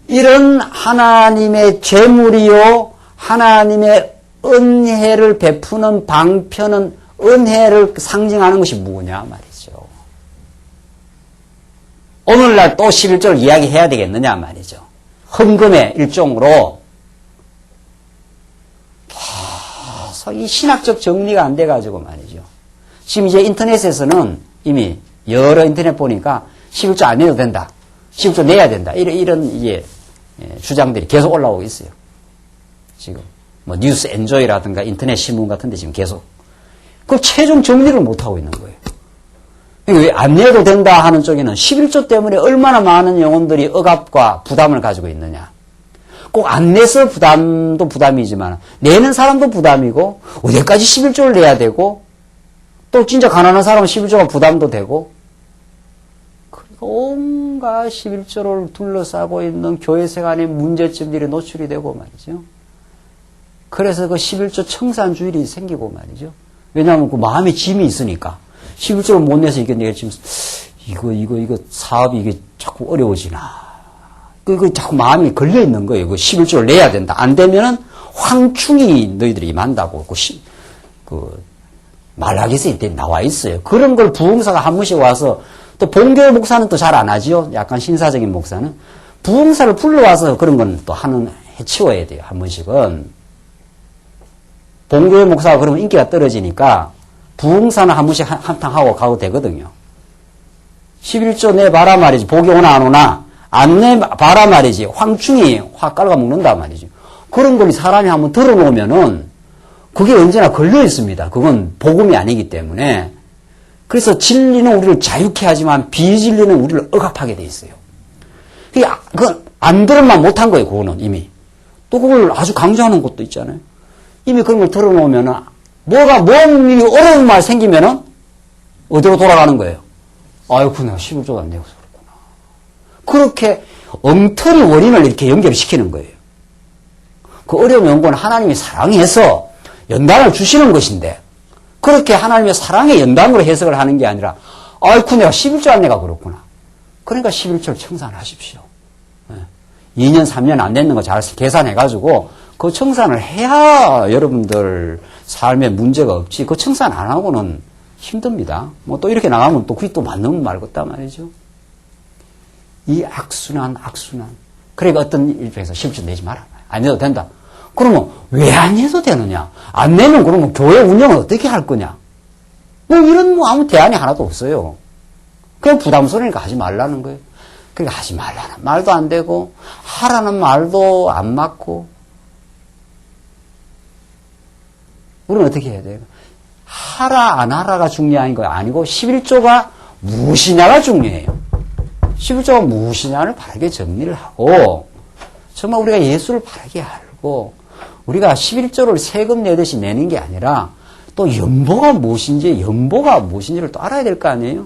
이런 하나님의 재물이요, 하나님의 은혜를 베푸는 방편은 은혜를 상징하는 것이 뭐냐 말이죠. 오늘날 또 11조를 이야기해야 되겠느냐 말이죠. 헌금의 일종으로 계속 이 신학적 정리가 안 돼가지고 말이죠. 지금 이제 인터넷에서는 이미 여러 인터넷 보니까 11조 안 내도 된다. 11조 내야 된다. 이런 이제 주장들이 계속 올라오고 있어요. 지금 뭐 뉴스 엔조이라든가 인터넷 신문 같은 데 지금 계속 그 최종 정리를 못 하고 있는 거예요. 왜 안 내도 된다 하는 쪽에는 11조 때문에 얼마나 많은 영혼들이 억압과 부담을 가지고 있느냐. 꼭 안 내서 부담도 부담이지만 내는 사람도 부담이고 어디까지 11조를 내야 되고 또 진짜 가난한 사람은 11조가 부담도 되고 온갖 11조를 둘러싸고 있는 교회 생활의 문제점들이 노출이 되고 말이죠. 그래서 그 11조 청산주의이 생기고 말이죠. 왜냐하면 그 마음에 짐이 있으니까 11조를 못 내서 이게 내가 지금 이거 사업이 이게 자꾸 어려워지나. 그 자꾸 마음이 걸려 있는 거예요. 그 11조를 내야 된다. 안 되면은 황충이 너희들이 임한다고 그 말라기서 이때 나와 있어요. 그런 걸 부흥사가 한 번씩 와서 또 본교회 목사는 또 잘 안 하지요. 약간 신사적인 목사는 부흥사를 불러와서 그런 건 또 해치워야 돼요. 한 번씩은. 본교회 목사가 그러면 인기가 떨어지니까 부흥사는 한 번씩 한탕 하고 가도 되거든요. 11조 내봐라 말이지. 복이 오나 안 오나 안 내봐라 말이지. 황충이 확 깔아먹는다 말이죠. 그런 걸 사람이 한번 들어놓으면은 그게 언제나 걸려 있습니다. 그건 복음이 아니기 때문에. 그래서 진리는 우리를 자유케 하지만 비진리는 우리를 억압하게 돼 있어요. 그건 안 들으면 못한 거예요. 그거는 이미. 또 그걸 아주 강조하는 것도 있잖아요. 이미 그런 걸 들어놓으면은 뭔 일이 어려운 말 생기면은 어디로 돌아가는 거예요? 아이고 내가 11조가 안 내고 그렇구나. 그렇게 엉터리 원인을 이렇게 연결시키는 거예요. 그 어려운 연구는 하나님이 사랑해서 연단을 주시는 것인데 그렇게 하나님의 사랑의 연단으로 해석을 하는 게 아니라 아이고 내가 11조 안 내가 그렇구나. 그러니까 11조를 청산하십시오. 2년 3년 안 냈는 거 잘 계산해가지고 그 청산을 해야 여러분들 삶에 문제가 없지. 그 청산 안 하고는 힘듭니다. 뭐 또 이렇게 나가면 또 그게 또 맞는 말겠다 말이죠. 이 악순환. 그러니까 어떤 일종에서 11조 내지 마라. 안 내도 된다. 그러면 왜 안 내도 되느냐? 안 내면 그러면 교회 운영을 어떻게 할 거냐? 뭐 이런 아무 대안이 하나도 없어요. 그냥 부담스러우니까 하지 말라는 거예요. 그러니까 하지 말라는 말도 안 되고 하라는 말도 안 맞고 우리는 어떻게 해야 돼요? 하라 안 하라가 중요한 거 아니고 11조가 무엇이냐가 중요해요. 11조가 무엇이냐를 바르게 정리를 하고 정말 우리가 예수를 바르게 알고 우리가 11조를 세금 내듯이 내는 게 아니라 또 연보가 무엇인지를 또 알아야 될 거 아니에요?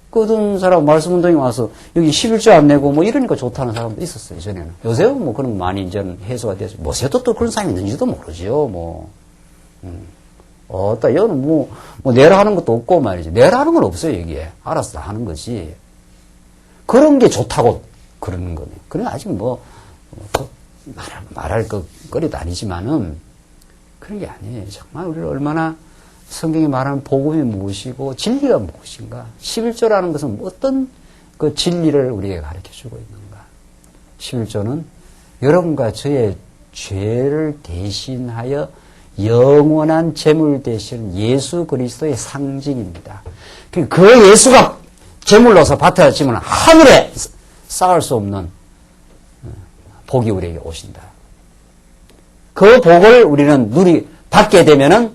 그 어떤 사람 말씀 운동에 와서 여기 11조 안 내고 뭐 이러니까 좋다는 사람도 있었어요, 전에는. 요새는 뭐 그런 거 많이 이제는 해소가 돼서, 뭐 새도 또 그런 사람이 있는지도 모르죠, 뭐. 여는 뭐 내라 하는 것도 없고 말이지. 내라 하는 건 없어요, 여기에. 알아서 하는 거지. 그런 게 좋다고 그러는 거네. 그래, 아직 말할 거리도 아니지만은 그런 게 아니에요. 정말 우리를 얼마나 성경이 말하는 복음이 무엇이고 진리가 무엇인가. 11조라는 것은 어떤 그 진리를 우리에게 가르쳐 주고 있는가. 11조는 여러분과 저의 죄를 대신하여 영원한 재물 되시는 예수 그리스도의 상징입니다. 그 예수가 재물로서 밭에 지면 하늘에 쌓을 수 없는 복이 우리에게 오신다. 그 복을 우리는 받게 되면은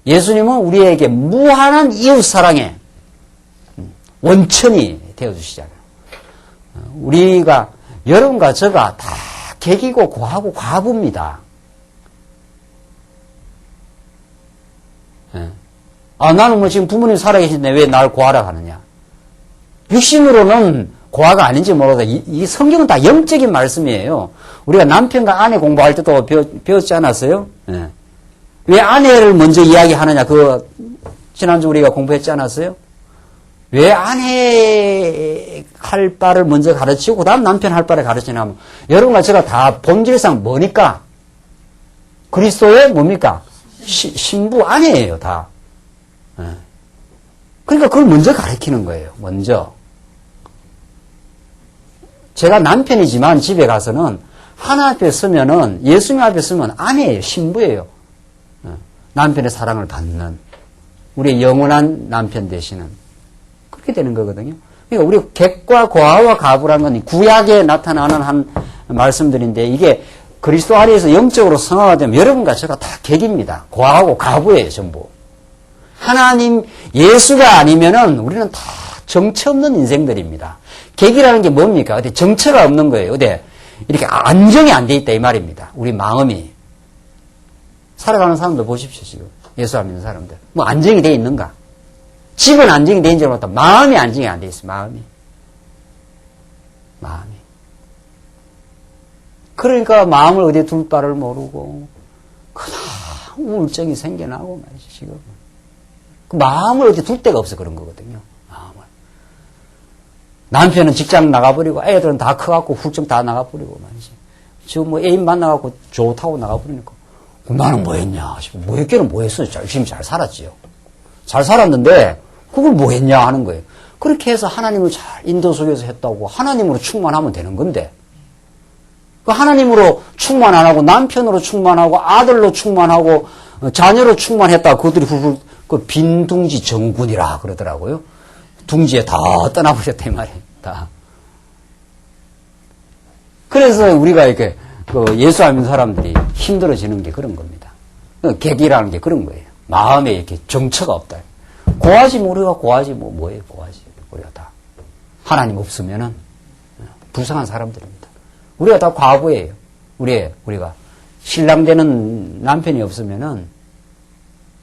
예수님은 우리에게 무한한 이웃사랑의 원천이 되어주시잖아요. 우리가, 여러분과 저가 다 객이고 고하고 과부입니다. 나는 뭐 지금 부모님 살아계신데 왜 날 고하라 하느냐. 육신으로는 고아가 아닌지 모르겠다. 이 성경은 다 영적인 말씀이에요. 우리가 남편과 아내 공부할 때도 배웠지 않았어요? 네. 왜 아내를 먼저 이야기하느냐? 지난주 우리가 공부했지 않았어요? 왜 아내 할 바를 먼저 가르치고 그 다음 남편 할 바를 가르치냐면 여러분과 제가 다 본질상 뭐니까? 그리스도의 뭡니까? 신부 아내예요, 다. 그러니까 그걸 먼저 가르치는 거예요, 먼저. 제가 남편이지만 집에 가서는 하나 앞에 서면은 예수님 앞에 서면 아내예요, 신부예요. 남편의 사랑을 받는 우리의 영원한 남편 되시는 그렇게 되는 거거든요. 그러니까 우리 객과 고아와 가부라는 건 구약에 나타나는 한 말씀들인데 이게 그리스도 안에서 영적으로 성화가 되면 여러분과 제가 다 객입니다. 고아하고 가부예요, 전부. 하나님 예수가 아니면은 우리는 다 정처 없는 인생들입니다. 객이라는 게 뭡니까? 어디 정처가 없는 거예요. 어디 이렇게 안정이 안 돼 있다 이 말입니다. 우리 마음이 살아가는 사람들 보십시오 지금 예수 안 믿는 사람들 뭐 안정이 돼 있는가? 집은 안정이 돼 있는지 모르겠다. 마음이 안정이 안 돼 있어. 마음이. 그러니까 마음을 어디에 둘 바를 모르고 그냥 우울증이 생겨나고 말이지 지금. 그 마음을 어디 둘 데가 없어 그런 거거든요. 마음을. 남편은 직장 나가버리고 애들은 다 커갖고 훌쩍 다 나가버리고 말이지. 지금 뭐 애인 만나갖고 좋다고 나가버리니까 나는 뭐 했냐 싶어. 뭐 했기는 뭐 했어. 열심히 잘 살았지요. 잘 살았는데 그걸 뭐 했냐 하는 거예요. 그렇게 해서 하나님을 잘 인도 속에서 했다고 하나님으로 충만하면 되는 건데 그 하나님으로 충만 안 하고 남편으로 충만하고 아들로 충만하고 자녀로 충만했다고 그들이 훌훌 그 빈둥지 정군이라 그러더라고요. 둥지에 다 떠나버렸다 이 말이에요. 다. 그래서 우리가 이렇게 그 예수 안 믿는 사람들이 힘들어지는 게 그런 겁니다. 객이라는 게 그런 거예요. 마음에 이렇게 정처가 없다. 고하지 우리가 고하지 뭐예요 고하지 우리가 다 하나님 없으면은 불쌍한 사람들입니다. 우리가 다 과부예요. 우리가 신랑 되는 남편이 없으면은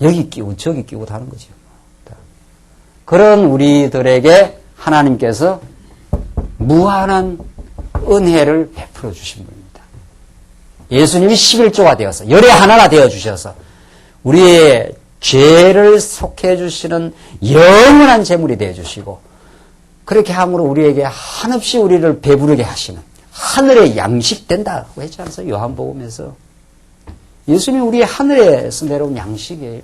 여기 끼고 저기 끼고 다는 거죠. 그런 우리들에게 하나님께서 무한한 은혜를 베풀어 주신 분입니다. 예수님이 11조가 되어서 열의 하나가 되어 주셔서 우리의 죄를 속해 주시는 영원한 재물이 되어 주시고 그렇게 함으로 우리에게 한없이 우리를 배부르게 하시는 하늘의 양식 된다고 했지 않습니까? 요한복음에서 예수님이 우리의 하늘에서 내려온 양식이에요.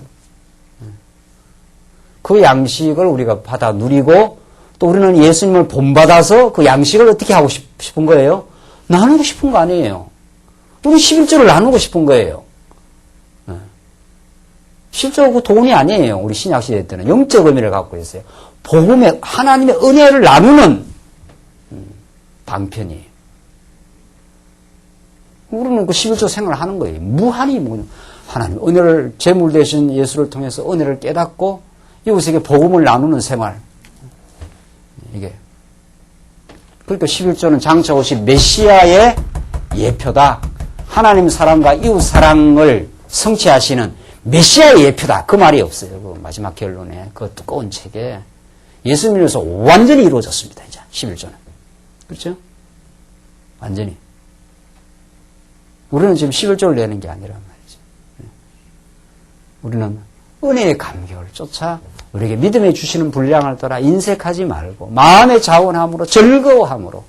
그 양식을 우리가 받아 누리고 또 우리는 예수님을 본받아서 그 양식을 어떻게 하고 싶은 거예요? 나누고 싶은 거 아니에요. 우리 11조를 나누고 싶은 거예요. 11조가 그 돈이 아니에요. 우리 신약시대 때는 영적 의미를 갖고 있어요. 복음의 하나님의 은혜를 나누는 방편이에요. 우리는 그 11조 생활을 하는 거예요. 무한히 하나님 은혜를 제물 되신 예수를 통해서 은혜를 깨닫고 이웃에게 복음을 나누는 생활. 이게 그러니까 11조는 장차 오실 메시아의 예표다. 하나님 사랑과 이웃 사랑을 성취하시는 메시아의 예표다. 그 말이 없어요. 그 마지막 결론에 그 두꺼운 책에 예수님으로서 완전히 이루어졌습니다. 이제 11조는. 그렇죠? 완전히. 우리는 지금 11조를 내는 게 아니란 말이죠. 우리는 은혜의 감격을 쫓아 우리에게 믿음에 주시는 분량을 따라 인색하지 말고 마음의 자원함으로 즐거워함으로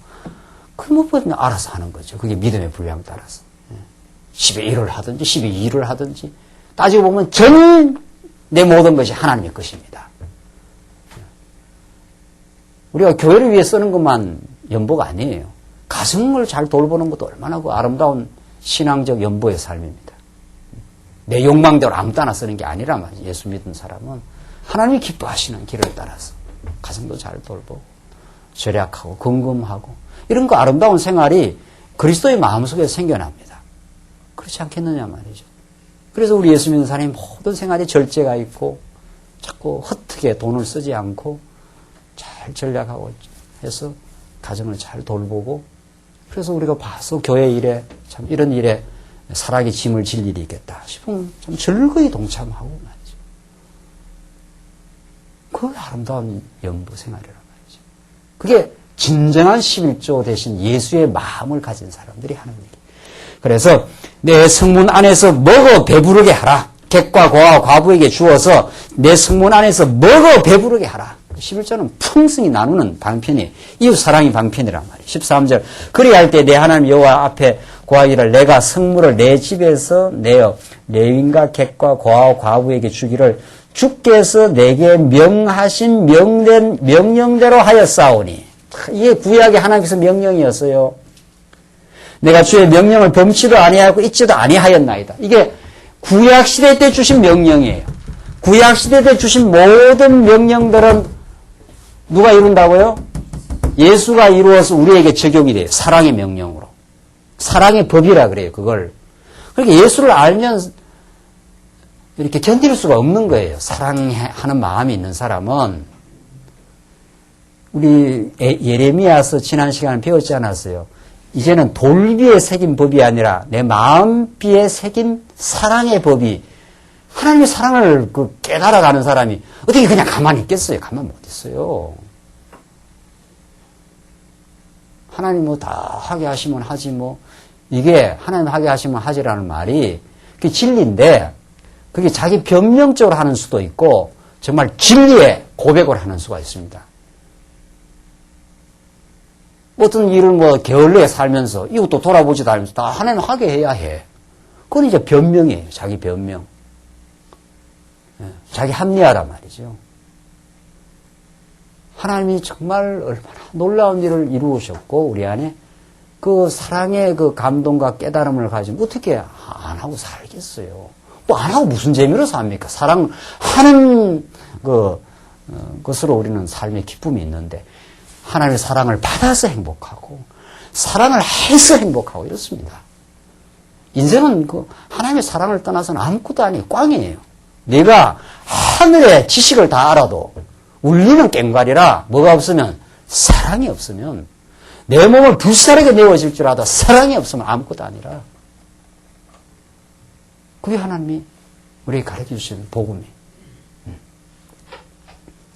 그 무엇보다 알아서 하는 거죠. 그게 믿음의 분량 따라서. 10의 1을 하든지 10의 2를 하든지 따지고 보면 전 내 모든 것이 하나님의 것입니다. 우리가 교회를 위해 쓰는 것만 연보가 아니에요. 가정을 잘 돌보는 것도 얼마나 그 아름다운 신앙적 연보의 삶입니다. 내 욕망대로 아무 때나 쓰는 게 아니라 말이죠. 예수 믿는 사람은 하나님이 기뻐하시는 길을 따라서 가정도 잘 돌보고 절약하고 긍금하고 이런 거 아름다운 생활이 그리스도의 마음속에 생겨납니다. 그렇지 않겠느냐 말이죠. 그래서 우리 예수 믿는 사람이 모든 생활에 절제가 있고 자꾸 헛되게 돈을 쓰지 않고 잘 전략하고 해서 가정을 잘 돌보고 그래서 우리가 봐서 교회 일에 참 이런 일에 사랑의 짐을 질 일이 있겠다 싶으면 좀 즐거이 동참하고 말이죠. 그 아름다운 연부 생활이란 말이죠. 그게 진정한 11조 대신 예수의 마음을 가진 사람들이 하는 일이에요. 그래서 내 성문 안에서 먹어 배부르게 하라. 객과 고아 과부에게 주어서 내 성문 안에서 먹어 배부르게 하라. 11조는 풍성히 나누는 방편이에요. 이웃 사랑이 방편이란 말이에요. 13절. 그리할 때 내 하나님 여호와 앞에 고하기를 내가 성물을 내 집에서 내어 레위인과 객과 고아와 과부에게 주기를 주께서 내게 명하신 명령대로 하였사오니. 이게 구약의 하나님께서 명령이었어요. 내가 주의 명령을 범치도 아니하고 잊지도 아니하였나이다. 이게 구약시대 때 주신 명령이에요. 구약시대 때 주신 모든 명령들은 누가 이룬다고요? 예수가 이루어서 우리에게 적용이 돼요. 사랑의 명령으로. 사랑의 법이라 그래요, 그걸. 그러니까 예수를 알면 이렇게 견딜 수가 없는 거예요. 사랑하는 마음이 있는 사람은. 우리 예레미야서 지난 시간에 배웠지 않았어요? 이제는 돌비에 새긴 법이 아니라 내 마음비에 새긴 사랑의 법이, 하나님의 사랑을 깨달아가는 사람이 어떻게 그냥 가만히 있겠어요? 가만 못 있어요. 하나님 뭐 다 하게 하시면 하지 뭐. 이게 하나님 하게 하시면 하지라는 말이 그게 진리인데, 그게 자기 변명적으로 하는 수도 있고 정말 진리의 고백을 하는 수가 있습니다. 어떤 일을 뭐 게을르게 살면서 이것도 돌아보지도 않으면서 다 하나님 하게 해야 해. 그건 이제 변명이에요. 자기 변명. 자기 합리화란 말이죠. 하나님이 정말 얼마나 놀라운 일을 이루셨고 우리 안에 그 사랑의 그 감동과 깨달음을 가지고 어떻게 안 하고 살겠어요. 뭐 안 하고 무슨 재미로 삽니까? 사랑하는 것으로 우리는 삶의 기쁨이 있는데, 하나님의 사랑을 받아서 행복하고 사랑을 해서 행복하고 이렇습니다. 인생은 하나님의 사랑을 떠나서는 아무것도 아니에요. 꽝이에요. 내가 하늘의 지식을 다 알아도 울리는 꽹과리라 뭐가 없으면, 사랑이 없으면, 내 몸을 불사르게 내어질 줄 알아도 사랑이 없으면 아무것도 아니라. 그게 하나님이 우리에게 가르쳐 주시는 복음이에요.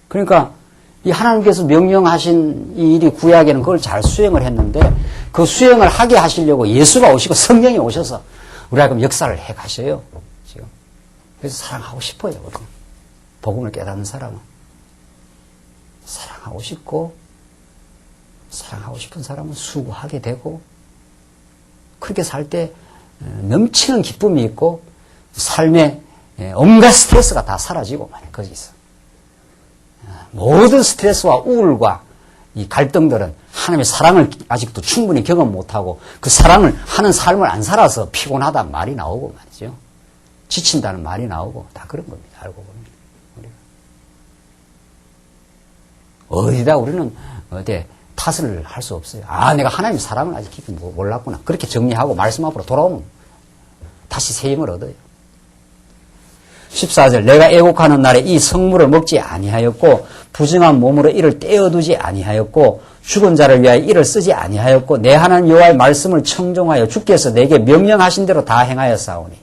그러니까 이 하나님께서 명령하신 이 일이 구약에는 그걸 잘 수행을 했는데, 그 수행을 하게 하시려고 예수가 오시고 성령이 오셔서 우리가 역사를 해 가셔요. 지금. 그래서 사랑하고 싶어요. 복음을 깨닫는 사람은. 사랑하고 싶고, 사랑하고 싶은 사람은 수고하게 되고, 그렇게 살 때 넘치는 기쁨이 있고, 삶에 온갖 스트레스가 다 사라지고 말이에요. 거기서. 모든 스트레스와 우울과 이 갈등들은 하나님의 사랑을 아직도 충분히 경험 못하고 그 사랑을 하는 삶을 안 살아서 피곤하다 말이 나오고 말이죠. 지친다는 말이 나오고 다 그런 겁니다. 알고 보면. 어디다 우리는 어디 탓을 할 수 없어요. 아, 내가 하나님의 사랑을 아직 깊이 몰랐구나. 그렇게 정리하고 말씀 앞으로 돌아오면 다시 새 힘을 얻어요. 14절. 내가 애곡하는 날에 이 성물을 먹지 아니하였고 부정한 몸으로 이를 떼어두지 아니하였고 죽은 자를 위하여 이를 쓰지 아니하였고 내 하나님 여호와의 말씀을 청종하여 주께서 내게 명령하신 대로 다 행하였사오니.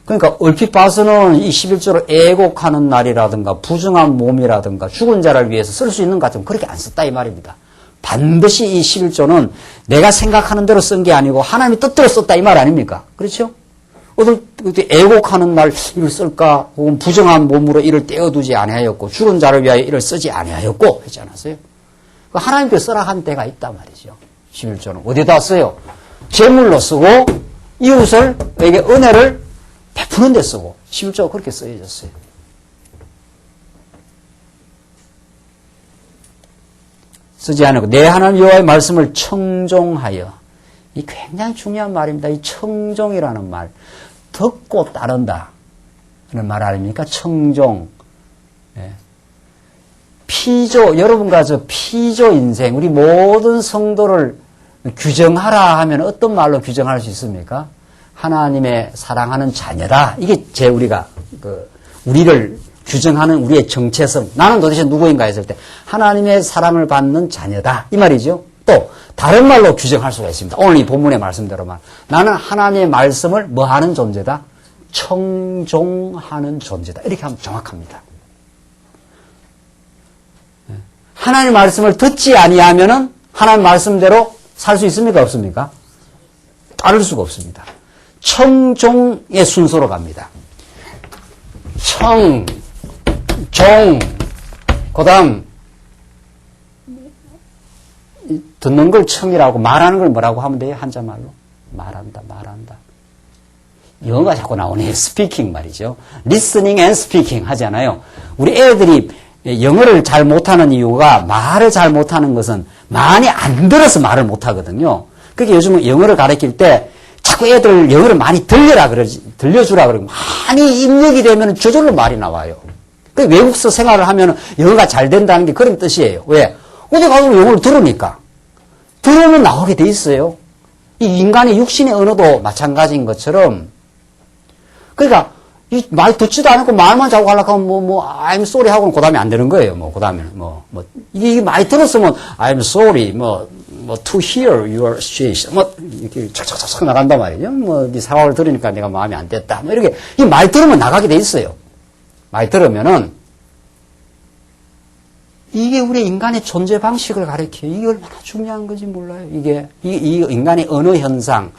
그러니까 얼핏 봐서는 이 11조를 애곡하는 날이라든가 부정한 몸이라든가 죽은 자를 위해서 쓸 수 있는 것 같으면 그렇게 안 썼다 이 말입니다. 반드시 이 11조는 내가 생각하는 대로 쓴 게 아니고 하나님의 뜻대로 썼다 이 말 아닙니까? 그렇죠? 어떻게 애곡하는 날 이를 쓸까? 혹은 부정한 몸으로 이를 떼어두지 아니하였고 죽은 자를 위하여 이를 쓰지 아니하였고 했지 않았어요? 하나님께서 쓰라 한 때가 있단 말이죠. 11조는 어디다 써요? 제물로 쓰고 이웃에게 은혜를 베푸는 데 쓰고 11조가 그렇게 쓰여졌어요. 쓰지 않고 내 하나님 여호와의 말씀을 청종하여. 이 굉장히 중요한 말입니다. 이 청종이라는 말. 듣고 따른다. 그런 말 아닙니까? 청종. 예. 피조, 여러분과 저 피조 인생, 우리 모든 성도를 규정하라 하면 어떤 말로 규정할 수 있습니까? 하나님의 사랑하는 자녀다. 이게 우리가, 우리를 규정하는 우리의 정체성. 나는 도대체 누구인가 했을 때, 하나님의 사랑을 받는 자녀다. 이 말이죠. 또, 다른 말로 규정할 수가 있습니다. 오늘 이 본문의 말씀대로만. 나는 하나님의 말씀을 뭐 하는 존재다? 청종하는 존재다. 이렇게 하면 정확합니다. 하나님의 말씀을 듣지 아니하면은 하나님의 말씀대로 살 수 있습니까? 없습니까? 따를 수가 없습니다. 청종의 순서로 갑니다. 청, 종, 그 다음, 듣는 걸 청이라고 말하는 걸 뭐라고 하면 돼요? 한자말로. 말한다. 영어가 자꾸 나오네요. 스피킹 말이죠. listening and speaking 하잖아요. 우리 애들이 영어를 잘 못하는 이유가 말을 잘 못하는 것은 많이 안 들어서 말을 못하거든요. 그게 요즘은 영어를 가르칠 때 자꾸 애들 영어를 많이 들려주라 그러고 많이 입력이 되면 저절로 말이 나와요. 그 외국서 생활을 하면 영어가 잘 된다는 게 그런 뜻이에요. 왜? 어디 가서 영어를 들으니까. 들으면 나오게 돼 있어요. 이 인간의 육신의 언어도 마찬가지인 것처럼. 그러니까, 이 말 듣지도 않고 말만 자꾸 하려고 하면 I'm sorry 하고는 그 다음에 안 되는 거예요. 그 다음에는 이게 많이 들었으면 I'm sorry, to hear your speech. 이렇게 착착착착 나간단 말이죠. 네 사과를 들으니까 내가 마음에 안 됐다. 이렇게, 이 말 들으면 나가게 돼 있어요. 말 들으면은, 이게 우리 인간의 존재 방식을 가리켜요. 이게 얼마나 중요한 건지 몰라요. 이 인간의 언어 현상.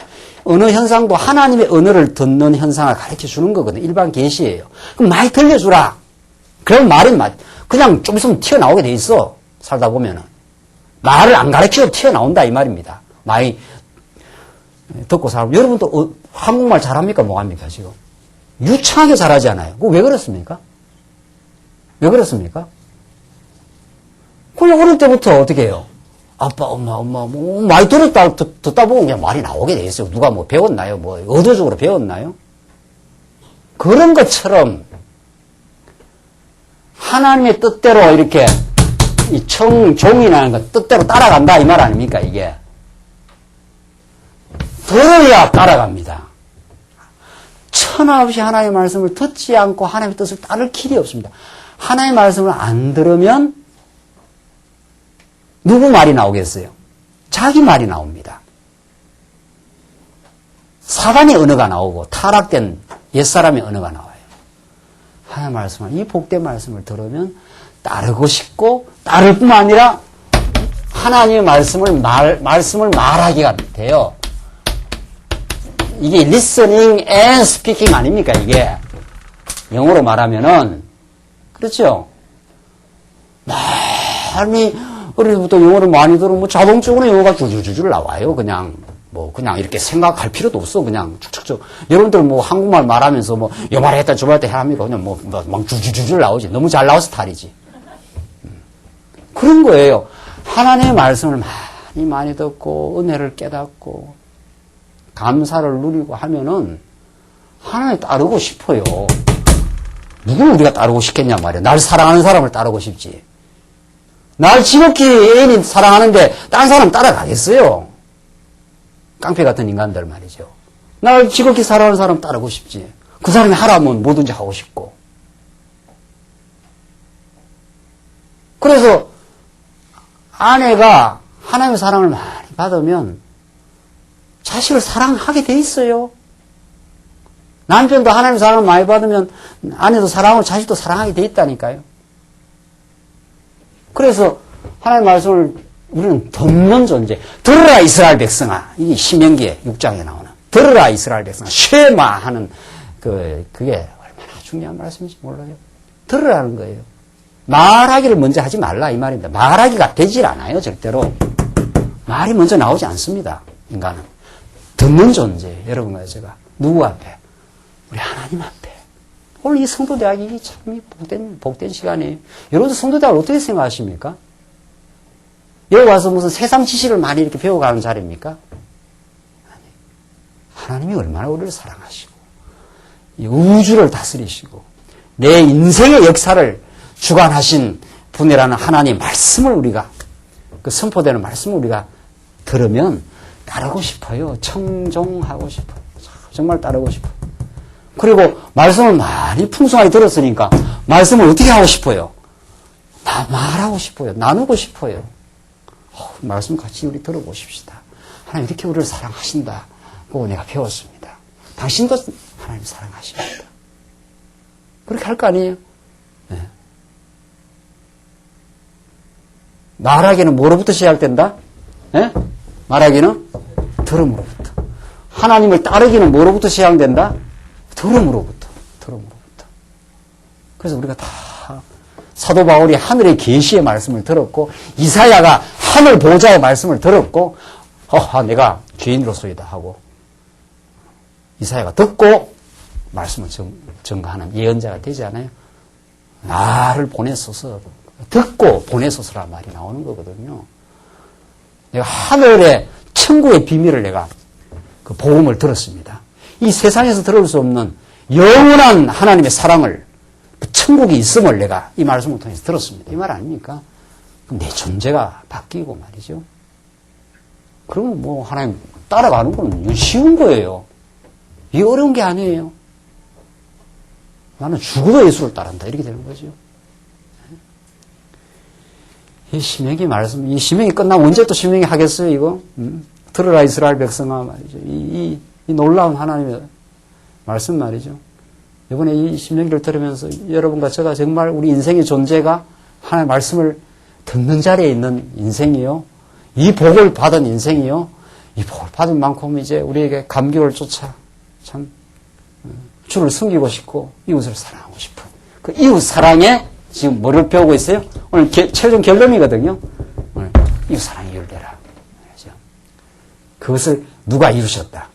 언어 현상도 하나님의 언어를 듣는 현상을 가르쳐 주는 거거든요. 일반 계시예요. 그럼 많이 들려주라. 그럼 말은 그냥 좀 있으면 튀어나오게 돼 있어. 살다 보면은. 말을 안 가르쳐도 튀어나온다 이 말입니다. 많이 듣고 살고. 여러분도 한국말 잘합니까? 뭐합니까 지금? 유창하게 잘하지 않아요. 그거 왜 그렇습니까? 왜 그렇습니까? 그냥 어릴 때부터 어떻게 해요? 아빠, 엄마, 많이 듣다 보면 그냥 말이 나오게 돼 있어요. 누가 배웠나요? 의도적으로 배웠나요? 그런 것처럼 하나님의 뜻대로 이렇게 이 종이라는 거 뜻대로 따라간다 이 말 아닙니까 이게? 들어야 따라갑니다. 천하 없이 하나님의 말씀을 듣지 않고 하나님의 뜻을 따를 길이 없습니다. 하나님의 말씀을 안 들으면 누구 말이 나오겠어요? 자기 말이 나옵니다. 사단의 언어가 나오고 타락된 옛사람의 언어가 나와요. 하나님의 말씀을, 이 복된 말씀을 들으면 따르고 싶고 따를 뿐만 아니라 하나님의 말씀을 말하기가 돼요. 이게 listening and speaking 아닙니까 이게? 영어로 말하면은 그렇죠? 많이 어릴 때부터 영어를 많이 들으면 자동적으로 영어가 줄줄줄 나와요. 그냥 이렇게 생각할 필요도 없어. 그냥 쭉쭉쭉. 여러분들 한국말 말하면서 요 말 했다 저 말 했다 합니까? 그냥 막 줄줄줄 나오지. 너무 잘 나와서 탈이지. 그런 거예요. 하나님의 말씀을 많이 듣고 은혜를 깨닫고 감사를 누리고 하면은 하나님 따르고 싶어요. 누구를 우리가 따르고 싶겠냐 말이야. 날 사랑하는 사람을 따르고 싶지. 날 지극히 애인이 사랑하는데 딴 사람 따라가겠어요? 깡패 같은 인간들 말이죠. 날 지극히 사랑하는 사람 따르고 싶지. 그 사람이 하라면 뭐든지 하고 싶고. 그래서 아내가 하나님의 사랑을 많이 받으면 자식을 사랑하게 돼 있어요. 남편도 하나님의 사랑을 많이 받으면 아내도 사랑하고 자식도 사랑하게 돼 있다니까요. 그래서 하나님의 말씀을 우리는 듣는 존재. 들으라 이스라엘 백성아. 이게 신명기에 6장에 나오는. 들으라 이스라엘 백성아. 쉐마 하는 그게 얼마나 중요한 말씀인지 몰라요. 들으라는 거예요. 말하기를 먼저 하지 말라 이 말입니다. 말하기가 되질 않아요. 절대로. 말이 먼저 나오지 않습니다. 인간은. 듣는 존재예요. 여러분과 제가. 누구 앞에? 우리 하나님 앞에. 오늘 이 성도대학이 참 복된 시간이에요. 여러분들 성도대학을 어떻게 생각하십니까? 여기 와서 무슨 세상 지식을 많이 이렇게 배워가는 자리입니까? 아니. 하나님이 얼마나 우리를 사랑하시고, 이 우주를 다스리시고, 내 인생의 역사를 주관하신 분이라는 하나님의 말씀을 우리가, 그 선포되는 말씀을 우리가 들으면 따르고 싶어요. 청종하고 싶어요. 정말 따르고 싶어요. 그리고 말씀을 많이 풍성하게 들었으니까 말씀을 어떻게 하고 싶어요? 말하고 싶어요. 나누고 싶어요. 말씀 같이 우리 들어보십시다. 하나님 이렇게 우리를 사랑하신다고 내가 배웠습니다. 당신도 하나님 사랑하십니다. 그렇게 할 거 아니에요? 네. 말하기는 뭐로부터 시작된다? 네? 말하기는 들음으로부터. 하나님을 따르기는 뭐로부터 시작된다? 들음으로부터. 그래서 우리가 다 사도 바울이 하늘의 계시의 말씀을 들었고 이사야가 하늘 보좌의 말씀을 들었고 내가 죄인으로서이다 하고 이사야가 듣고 말씀을 증거하는 예언자가 되지 않아요? 나를 보내소서 듣고 보내소서란 말이 나오는 거거든요. 내가 하늘의 천국의 비밀을 내가 그 복음을 들었습니다. 이 세상에서 들을 수 없는 영원한 하나님의 사랑을 그 천국이 있음을 내가 이 말씀을 통해서 들었습니다. 이 말 아닙니까? 내 존재가 바뀌고 말이죠. 그러면 뭐 하나님 따라가는 건 쉬운 거예요. 이게 어려운 게 아니에요. 나는 죽어도 예수를 따른다 이렇게 되는 거죠. 이 신명기 말씀, 이 신명기 끝나면 언제 또 신명기 하겠어요, 이거? 들으라 이스라엘 백성아 말이죠. 이 놀라운 하나님의 말씀 말이죠. 이번에 이 신명기를 들으면서 여러분과 제가 정말 우리 인생의 존재가 하나님의 말씀을 듣는 자리에 있는 인생이요. 이 복을 받은 인생이요. 이 복을 받은 만큼 이제 우리에게 감격을 쫓아 참 주를 섬기고 싶고 이웃을 사랑하고 싶은 그 이웃 사랑에 지금 뭐를 배우고 있어요? 오늘 최종 결론이거든요. 오늘 이웃 사랑이 이루되라. 그것을 누가 이루셨다?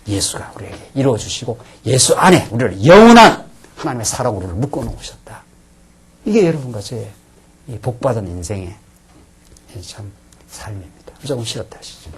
예수가 우리에게 이루어주시고 예수 안에 우리를 영원한 하나님의 사랑으로 묶어놓으셨다. 이게 여러분과 제 복받은 인생의 참 삶입니다. 조금 쉬었다 하시죠.